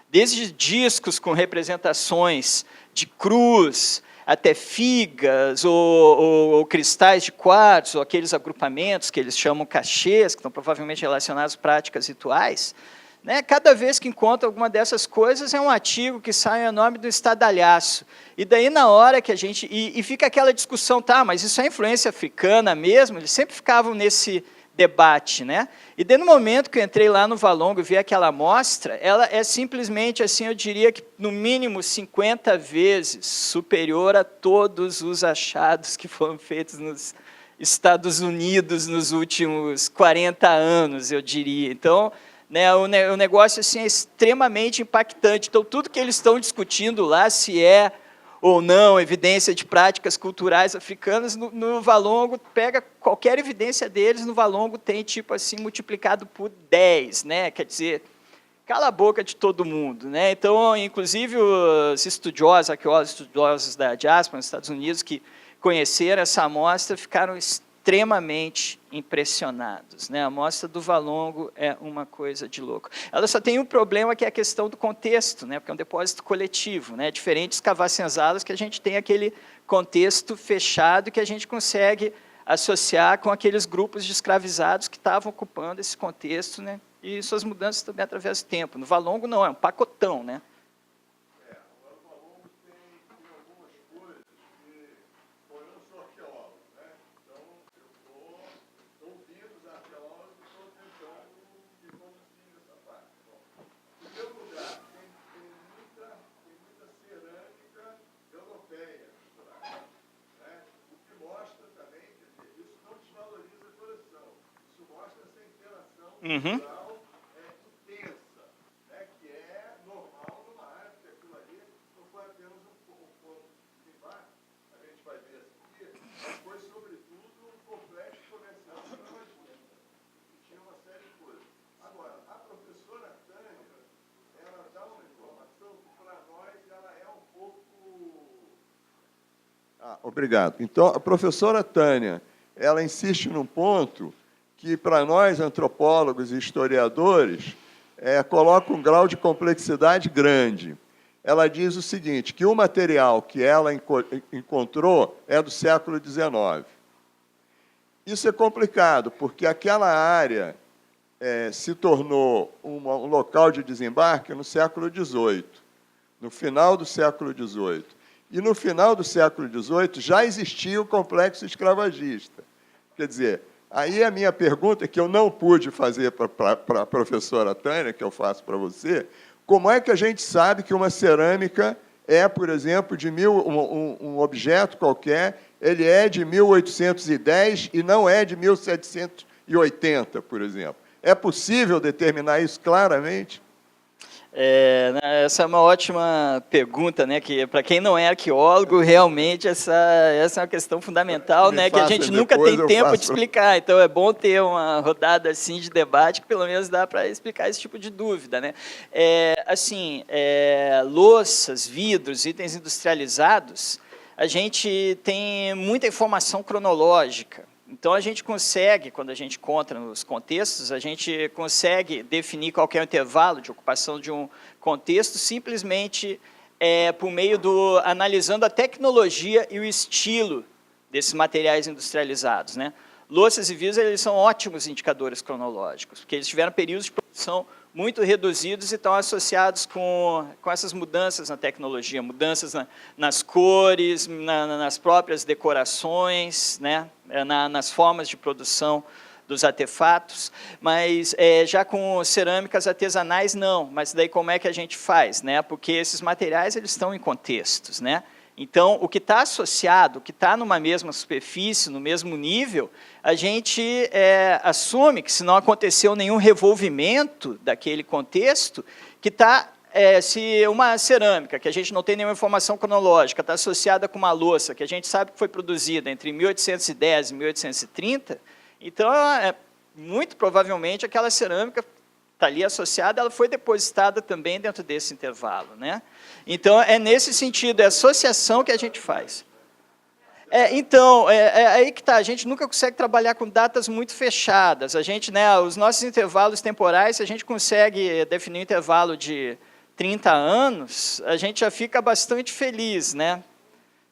Desde discos com representações de cruz, até figas, ou cristais de quartzo, ou aqueles agrupamentos que eles chamam cachês, que estão provavelmente relacionados a práticas rituais, né? Cada vez que encontra alguma dessas coisas, é um artigo que sai em nome do estadalhaço. E daí, na hora que a gente... E fica aquela discussão, tá, mas isso é influência africana mesmo? Eles sempre ficavam nesse debate, né? E daí, no momento que eu entrei lá no Valongo e vi aquela amostra, ela é simplesmente, assim, eu diria que no mínimo 50 vezes superior a todos os achados que foram feitos nos Estados Unidos nos últimos 40 anos, eu diria. Então, né, o negócio assim, é extremamente impactante. Então, tudo que eles estão discutindo lá, se é ou não evidência de práticas culturais africanas, no Valongo, pega qualquer evidência deles, no Valongo tem, tipo assim, multiplicado por 10, né? Quer dizer, cala a boca de todo mundo, né? Então, inclusive, os estudiosos, arqueólogos estudiosos da diáspora nos Estados Unidos, que conheceram essa amostra, ficaram extremamente impressionados, né? A amostra do Valongo é uma coisa de louco. Ela só tem um problema, que é a questão do contexto, né? Porque é um depósito coletivo, né? Diferente dos cavacenzalas, que a gente tem aquele contexto fechado que a gente consegue associar com aqueles grupos de escravizados que estavam ocupando esse contexto, né? E suas mudanças também através do tempo. No Valongo não, é um pacotão, né? Uhum. Intensa, né, que é normal numa área, porque aquilo ali não foi apenas um ponto de embate, a gente vai ver aqui, mas foi, sobretudo, um complexo comercial que tinha uma série de coisas. Agora, a professora Tânia, ela dá uma informação que, para nós, ela é um pouco... Obrigado. Então, a professora Tânia, ela insiste num ponto que, para nós, antropólogos e historiadores, coloca um grau de complexidade grande. Ela diz o seguinte, que o material que ela encontrou é do século XIX. Isso é complicado, porque aquela área se tornou um local de desembarque no século XVIII, no final do século XVIII. E, no final do século XVIII, já existia o complexo escravagista. Quer dizer, aí a minha pergunta, que eu não pude fazer para a professora Tânia, que eu faço para você, como é que a gente sabe que uma cerâmica é, por exemplo, um objeto qualquer, ele é de 1810 e não é de 1780, por exemplo? É possível determinar isso claramente? Essa é uma ótima pergunta, né? Que para quem não é arqueólogo, realmente essa é uma questão fundamental, né? Que a gente nunca tem tempo de explicar. Então é bom ter uma rodada assim de debate que pelo menos dá para explicar esse tipo de dúvida, né? Louças, vidros, itens industrializados, a gente tem muita informação cronológica. Então, a gente consegue, quando a gente encontra nos contextos, a gente consegue definir qual que é o intervalo de ocupação de um contexto simplesmente por meio analisando a tecnologia e o estilo desses materiais industrializados, né? Louças e vidros, eles são ótimos indicadores cronológicos, porque eles tiveram períodos de produção muito reduzidos e estão associados com essas mudanças na tecnologia, mudanças nas cores, nas próprias decorações, né? Nas formas de produção dos artefatos, mas já com cerâmicas artesanais, não. Mas daí como é que a gente faz, né? Porque esses materiais eles estão em contextos, né? Então, o que está associado, o que está numa mesma superfície, no mesmo nível, a gente assume que, se não aconteceu nenhum revolvimento daquele contexto, que está, se uma cerâmica, que a gente não tem nenhuma informação cronológica, está associada com uma louça, que a gente sabe que foi produzida entre 1810 e 1830, então, muito provavelmente, aquela cerâmica está ali associada, ela foi depositada também dentro desse intervalo, né? Então, é nesse sentido, é a associação que a gente faz. Então, aí que está, a gente nunca consegue trabalhar com datas muito fechadas. A gente, né, os nossos intervalos temporais, se a gente consegue definir um intervalo de 30 anos, a gente já fica bastante feliz, né?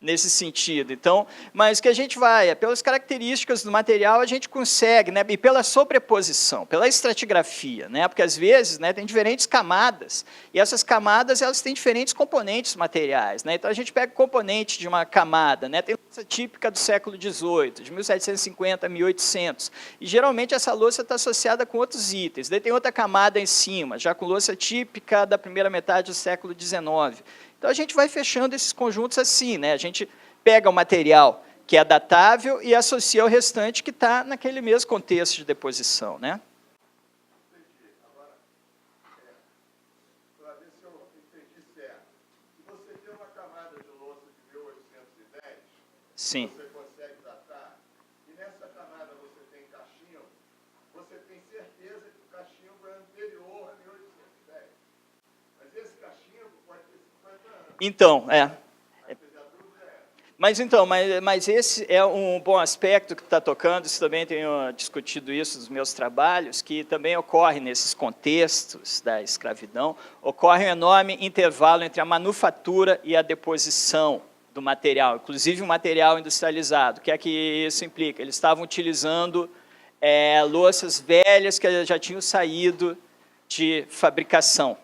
Nesse sentido. Então, mas o que a gente vai, pelas características do material, a gente consegue, né, e pela sobreposição, pela estratigrafia, né, porque às vezes, né, tem diferentes camadas, e essas camadas elas têm diferentes componentes materiais, né, então a gente pega o componente de uma camada, né, tem louça típica do século XVIII, de 1750 a 1800, e geralmente essa louça está associada com outros itens, daí tem outra camada em cima, já com louça típica da primeira metade do século XIX. Então, a gente vai fechando esses conjuntos assim, né? A gente pega o material que é datável e associa ao restante que está naquele mesmo contexto de deposição, né? Agora, para ver se eu entendi certo, se você tem uma camada de louça de 1810, Sim. você consegue datar, e nessa camada você tem cachimbo, você tem certeza que o cachimbo é anterior a 1810. Mas esse cachimbo pode ter 50 anos. Então, Mas esse é um bom aspecto que está tocando, isso também tenho discutido isso nos meus trabalhos, que também ocorre nesses contextos da escravidão, ocorre um enorme intervalo entre a manufatura e a deposição do material, inclusive o material industrializado. O que é que isso implica? Eles estavam utilizando louças velhas que já tinham saído de fabricação.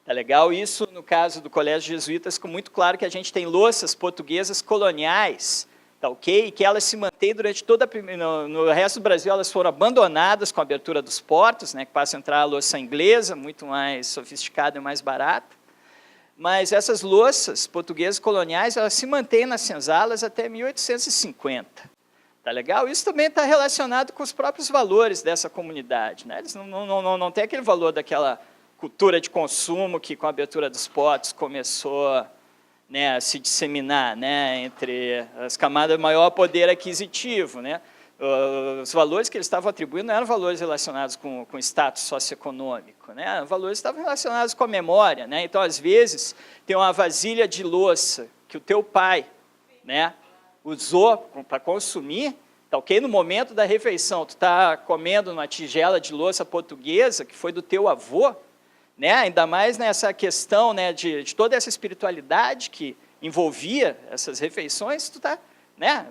Tá legal? Isso, no caso do Colégio Jesuítas, ficou muito claro que a gente tem louças portuguesas coloniais, tá ok? E que elas se mantêm durante toda no resto do Brasil, elas foram abandonadas com a abertura dos portos, né, que passa a entrar a louça inglesa, muito mais sofisticada e mais barata. Mas essas louças portuguesas coloniais, elas se mantêm nas senzalas até 1850. Tá legal? Isso também está relacionado com os próprios valores dessa comunidade, né? Eles não têm aquele valor daquela cultura de consumo que, com a abertura dos portos, começou, né, a se disseminar, né, entre as camadas de maior poder aquisitivo, né? Os valores que eles estavam atribuindo não eram valores relacionados com status socioeconômico, né? Eram valores que estavam relacionados com a memória, né? Então, às vezes, tem uma vasilha de louça que o teu pai, né, usou para consumir, tá ok? No momento da refeição, tu está comendo numa tigela de louça portuguesa que foi do teu avô, né? Ainda mais nessa questão, né, de toda essa espiritualidade que envolvia essas refeições, tu tá, né?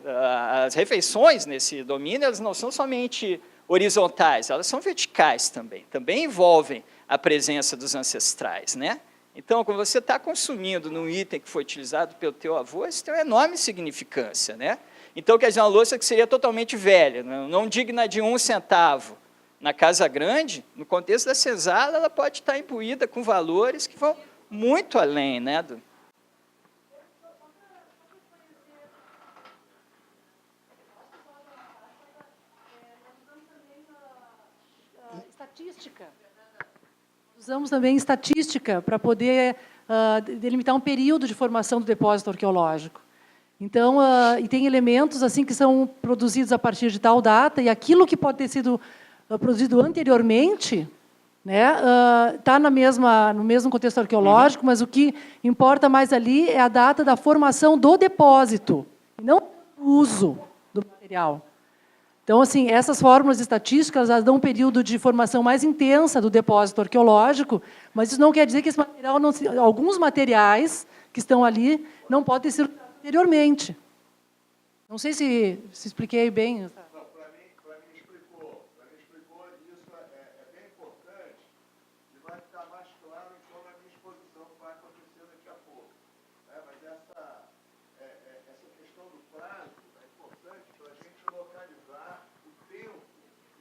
As refeições nesse domínio, elas não são somente horizontais, elas são verticais também envolvem a presença dos ancestrais, né? Então, quando você está consumindo num item que foi utilizado pelo teu avô, isso tem uma enorme significância, né? Então, quer dizer, uma louça que seria totalmente velha, não digna de 1 centavo, na casa grande, no contexto da senzala, ela pode estar imbuída com valores que vão muito além, né, Estatística. Usamos também estatística para poder delimitar um período de formação do depósito arqueológico. Então, e tem elementos assim que são produzidos a partir de tal data, e aquilo que pode ter sido produzido anteriormente né? Tá no mesmo contexto arqueológico, mas o que importa mais ali é a data da formação do depósito, não o uso do material. Então, assim, essas fórmulas estatísticas elas dão um período de formação mais intensa do depósito arqueológico, mas isso não quer dizer que esse material alguns materiais que estão ali não podem ser usados anteriormente. Não sei se expliquei bem. Não, para mim explicou. Isso é bem importante e vai ficar mais claro então na minha exposição que vai acontecer daqui a pouco. Mas essa questão do prazo é importante para a gente localizar o tempo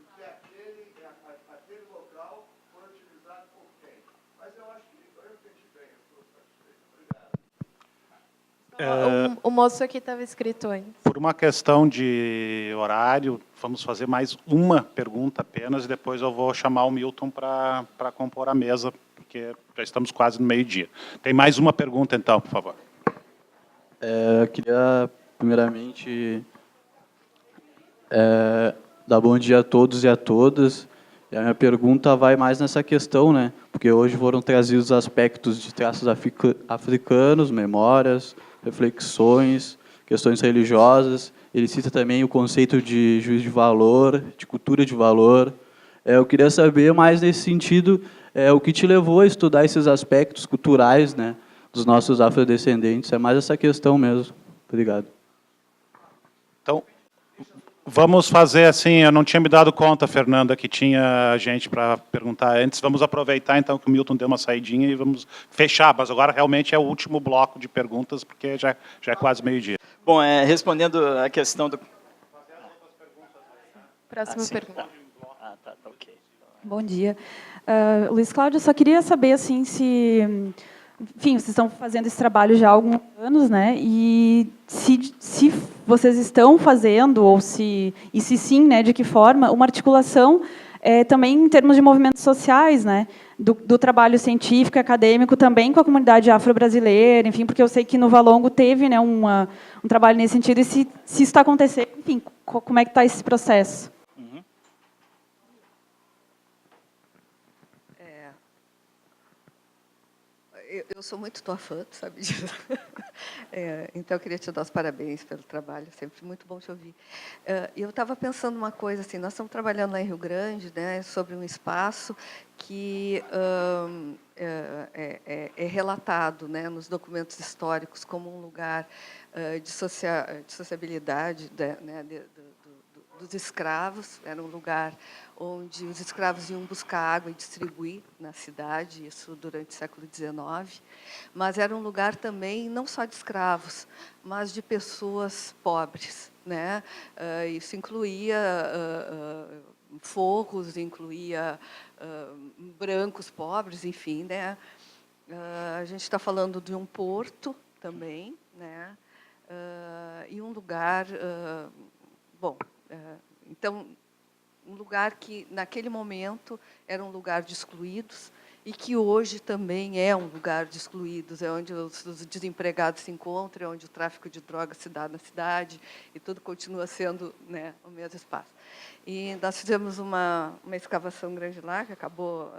em que aquele local foi utilizado por quem. Mas eu acho que eu entendi bem, eu estou satisfeito. Obrigado. O moço aqui estava escrito antes. Por uma questão de horário, vamos fazer mais uma pergunta apenas e depois eu vou chamar o Milton para compor a mesa, porque já estamos quase no meio-dia. Tem mais uma pergunta, então, por favor. Eu queria, primeiramente, dar bom dia a todos e a todas. E a minha pergunta vai mais nessa questão, né? Porque hoje foram trazidos aspectos de traços africanos, memórias, reflexões, questões religiosas. Ele cita também o conceito de juízo de valor, de cultura de valor. Eu queria saber mais nesse sentido, o que te levou a estudar esses aspectos culturais, né, dos nossos afrodescendentes. É mais essa questão mesmo. Obrigado. Então, vamos fazer assim, eu não tinha me dado conta, Fernanda, que tinha gente para perguntar antes. Vamos aproveitar, então, que o Milton deu uma saidinha e vamos fechar. Mas agora, realmente, é o último bloco de perguntas, porque já é quase meio-dia. Bom, respondendo a questão do... Próxima pergunta. Tá, ok. Bom dia. Luiz Cláudio, eu só queria saber assim, se... Enfim, vocês estão fazendo esse trabalho já há alguns anos, né? E se vocês estão fazendo, ou se sim, né, de que forma, uma articulação também em termos de movimentos sociais, né? Do trabalho científico e acadêmico também com a comunidade afro-brasileira, enfim, porque eu sei que no Valongo teve, né, um trabalho nesse sentido, e se isso está acontecendo, enfim, como é que está esse processo? Eu sou muito tua fã, tu sabe disso. Então, eu queria te dar os parabéns pelo trabalho, sempre muito bom te ouvir. Eu estava pensando uma coisa, assim, nós estamos trabalhando lá em Rio Grande, né, sobre um espaço que é relatado, né, nos documentos históricos como um lugar de sociabilidade, né, dos escravos. Era um lugar onde os escravos iam buscar água e distribuir na cidade, isso durante o século XIX. Mas era um lugar também não só de escravos, mas de pessoas pobres, né? Isso incluía forros, incluía brancos pobres, enfim, né? A gente está falando de um porto também, né? E um lugar, então, um lugar que, naquele momento, era um lugar de excluídos e que hoje também é um lugar de excluídos, é onde os desempregados se encontram, é onde o tráfico de drogas se dá na cidade e tudo continua sendo, né, o mesmo espaço. E nós fizemos uma escavação grande lá, que acabou,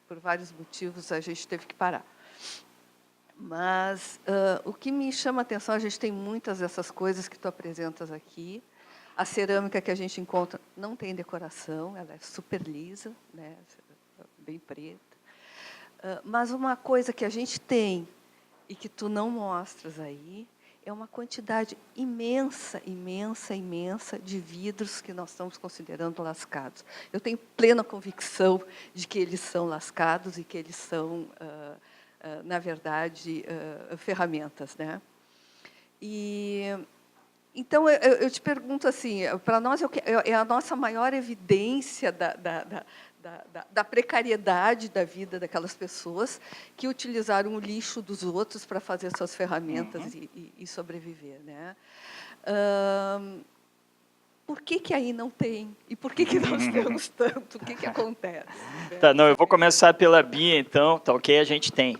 por vários motivos, a gente teve que parar. Mas o que me chama a atenção, a gente tem muitas dessas coisas que tu apresentas aqui. A cerâmica que a gente encontra não tem decoração, ela é super lisa, né, bem preta. Mas uma coisa que a gente tem e que tu não mostras aí é uma quantidade imensa, imensa, imensa de vidros que nós estamos considerando lascados. Eu tenho plena convicção de que eles são lascados e que eles são, na verdade, ferramentas, né? Então, eu te pergunto assim, para nós é a nossa maior evidência da precariedade da vida daquelas pessoas que utilizaram o lixo dos outros para fazer suas ferramentas e sobreviver, né? Por que aí não tem? E por que nós temos tanto? O que acontece? Tá, não, eu vou começar pela Bia, então, tá ok? A gente tem.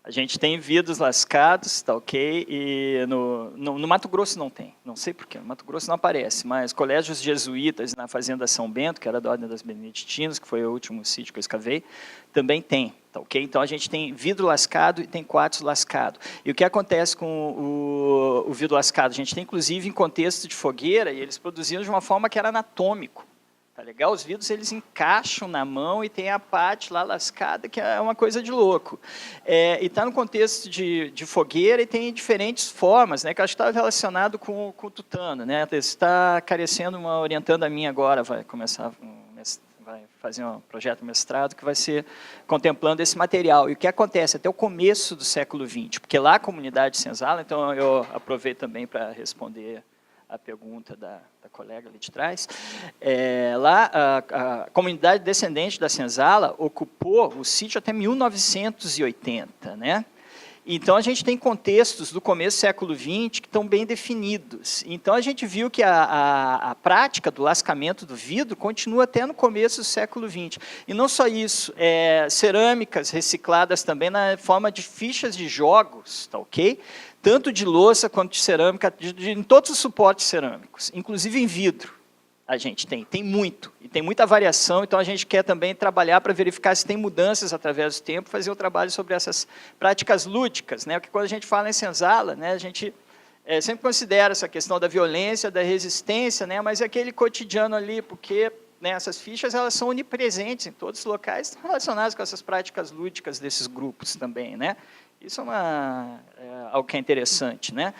A gente tem vidros lascados, tá ok? E no Mato Grosso não tem, não sei porquê, no Mato Grosso não aparece, mas colégios jesuítas na Fazenda São Bento, que era da Ordem das Beneditinas, que foi o último sítio que eu escavei, também tem, tá ok? Então a gente tem vidro lascado e tem quartzo lascado. E o que acontece com o vidro lascado? A gente tem inclusive em contexto de fogueira, e eles produziam de uma forma que era anatômico. Tá legal? Os vidros eles encaixam na mão e tem a parte lá lascada, que é uma coisa de louco. E está no contexto de fogueira e tem diferentes formas, né, que eu acho que está relacionado com o tutano. Né? Você está carecendo uma orientanda minha agora, vai começar, vai fazer um projeto de mestrado que vai ser contemplando esse material. E o que acontece até o começo do século XX, porque lá a comunidade senzala, então eu aproveito também para responder a pergunta da colega ali de trás, lá a comunidade descendente da senzala ocupou o sítio até 1980, né? Então a gente tem contextos do começo do século XX que estão bem definidos. Então a gente viu que a prática do lascamento do vidro continua até no começo do século XX. E não só isso, cerâmicas recicladas também na forma de fichas de jogos, tá ok? Tanto de louça quanto de cerâmica, em todos os suportes cerâmicos, inclusive em vidro. A gente tem muito, e tem muita variação, então a gente quer também trabalhar para verificar se tem mudanças através do tempo, fazer o trabalho sobre essas práticas lúdicas, né? Porque quando a gente fala em senzala, né, a gente sempre considera essa questão da violência, da resistência, né, mas é aquele cotidiano ali, porque né, essas fichas elas são onipresentes em todos os locais, estão relacionadas com essas práticas lúdicas desses grupos também, né? Isso é algo que é interessante, né?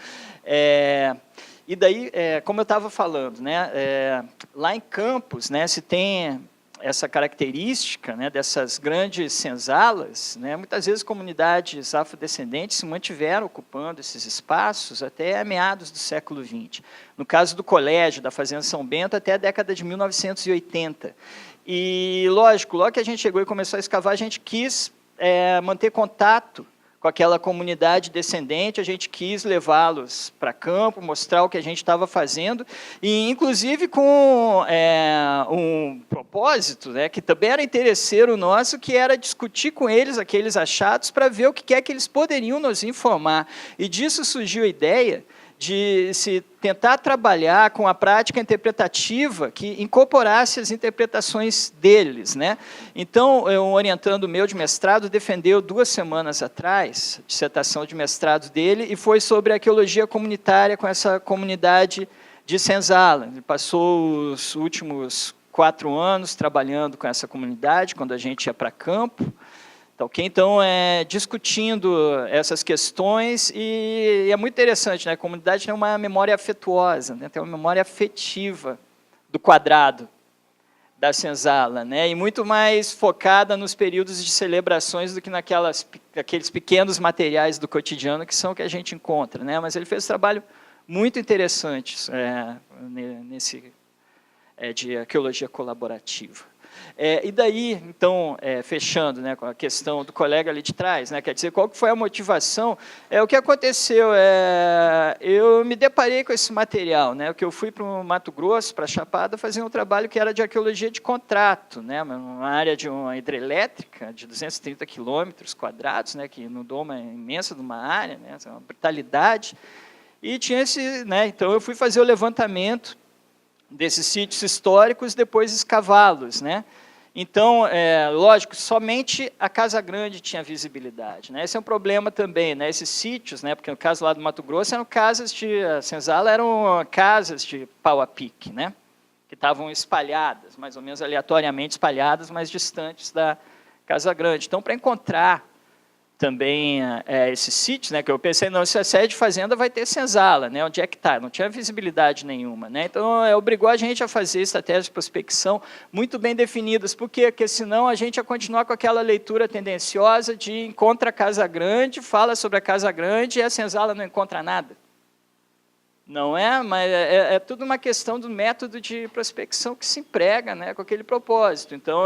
E daí, como eu estava falando, né, lá em Campos, né, se tem essa característica, né, dessas grandes senzalas, né, muitas vezes comunidades afrodescendentes se mantiveram ocupando esses espaços até meados do século XX. No caso do colégio, da Fazenda São Bento, até a década de 1980. E, lógico, logo que a gente chegou e começou a escavar, a gente quis manter contato com aquela comunidade descendente, a gente quis levá-los para campo, mostrar o que a gente estava fazendo, e inclusive com um propósito, né, que também era interesseiro nosso, que era discutir com eles aqueles achados para ver o que é que eles poderiam nos informar. E disso surgiu a ideia de se tentar trabalhar com a prática interpretativa que incorporasse as interpretações deles, né? Então, um orientando meu de mestrado defendeu 2 semanas atrás a dissertação de mestrado dele e foi sobre arqueologia comunitária com essa comunidade de senzala. Ele passou os últimos 4 anos trabalhando com essa comunidade, quando a gente ia para campo. Tá, okay? Então, discutindo essas questões, e é muito interessante, né? A comunidade tem uma memória afetuosa, né? Tem uma memória afetiva do quadrado da senzala, né? E muito mais focada nos períodos de celebrações do que naqueles pequenos materiais do cotidiano que são o que a gente encontra, né? Mas ele fez um trabalho muito interessante de arqueologia colaborativa. E daí, então, fechando, né, com a questão do colega ali de trás, né, quer dizer, qual que foi a motivação? O que aconteceu? Eu me deparei com esse material, né, que eu fui para o Mato Grosso, para a Chapada, fazer um trabalho que era de arqueologia de contrato, né, uma área de uma hidrelétrica de 230 quilômetros quadrados, né, que inundou uma imensa de uma área, né, uma brutalidade, e tinha esse, né, então eu fui fazer o levantamento desses sítios históricos, depois escavá-los, né? Então, lógico, somente a Casa Grande tinha visibilidade, né? Esse é um problema também, né? Esses sítios, né? Porque no caso lá do Mato Grosso eram casas a senzala eram casas de pau a pique, né? Que estavam espalhadas, mais ou menos aleatoriamente espalhadas, mas distantes da Casa Grande. Então, para encontrar também esses sítios, né, que eu pensei, não, se a sede de fazenda vai ter senzala, né, onde é que está? Não tinha visibilidade nenhuma, né? Então obrigou a gente a fazer estratégias de prospecção muito bem definidas. Por quê? Porque senão a gente ia continuar com aquela leitura tendenciosa de encontra a Casa Grande, fala sobre a Casa Grande e a senzala não encontra nada. Não é? Mas é tudo uma questão do método de prospecção que se emprega, né, com aquele propósito. Então,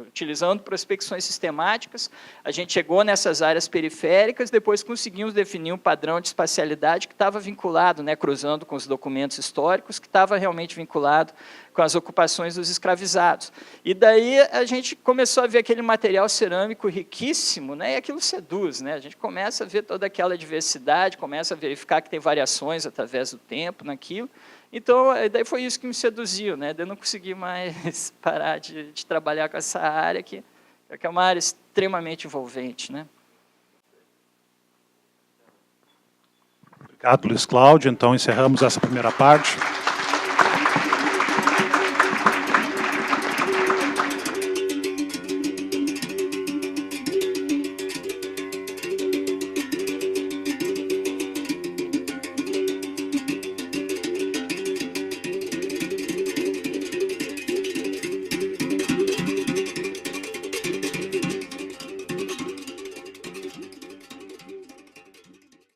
utilizando prospecções sistemáticas, a gente chegou nessas áreas periféricas, depois conseguimos definir um padrão de espacialidade que estava vinculado, né, cruzando com os documentos históricos, que estava realmente vinculado com as ocupações dos escravizados. E daí a gente começou a ver aquele material cerâmico riquíssimo, né, e aquilo seduz, né? A gente começa a ver toda aquela diversidade, começa a verificar que tem variações através do tempo naquilo. Então, daí foi isso que me seduziu, né? Eu não consegui mais parar de trabalhar com essa área, que é uma área extremamente envolvente, né? Obrigado, Luiz Cláudio. Então, encerramos essa primeira parte.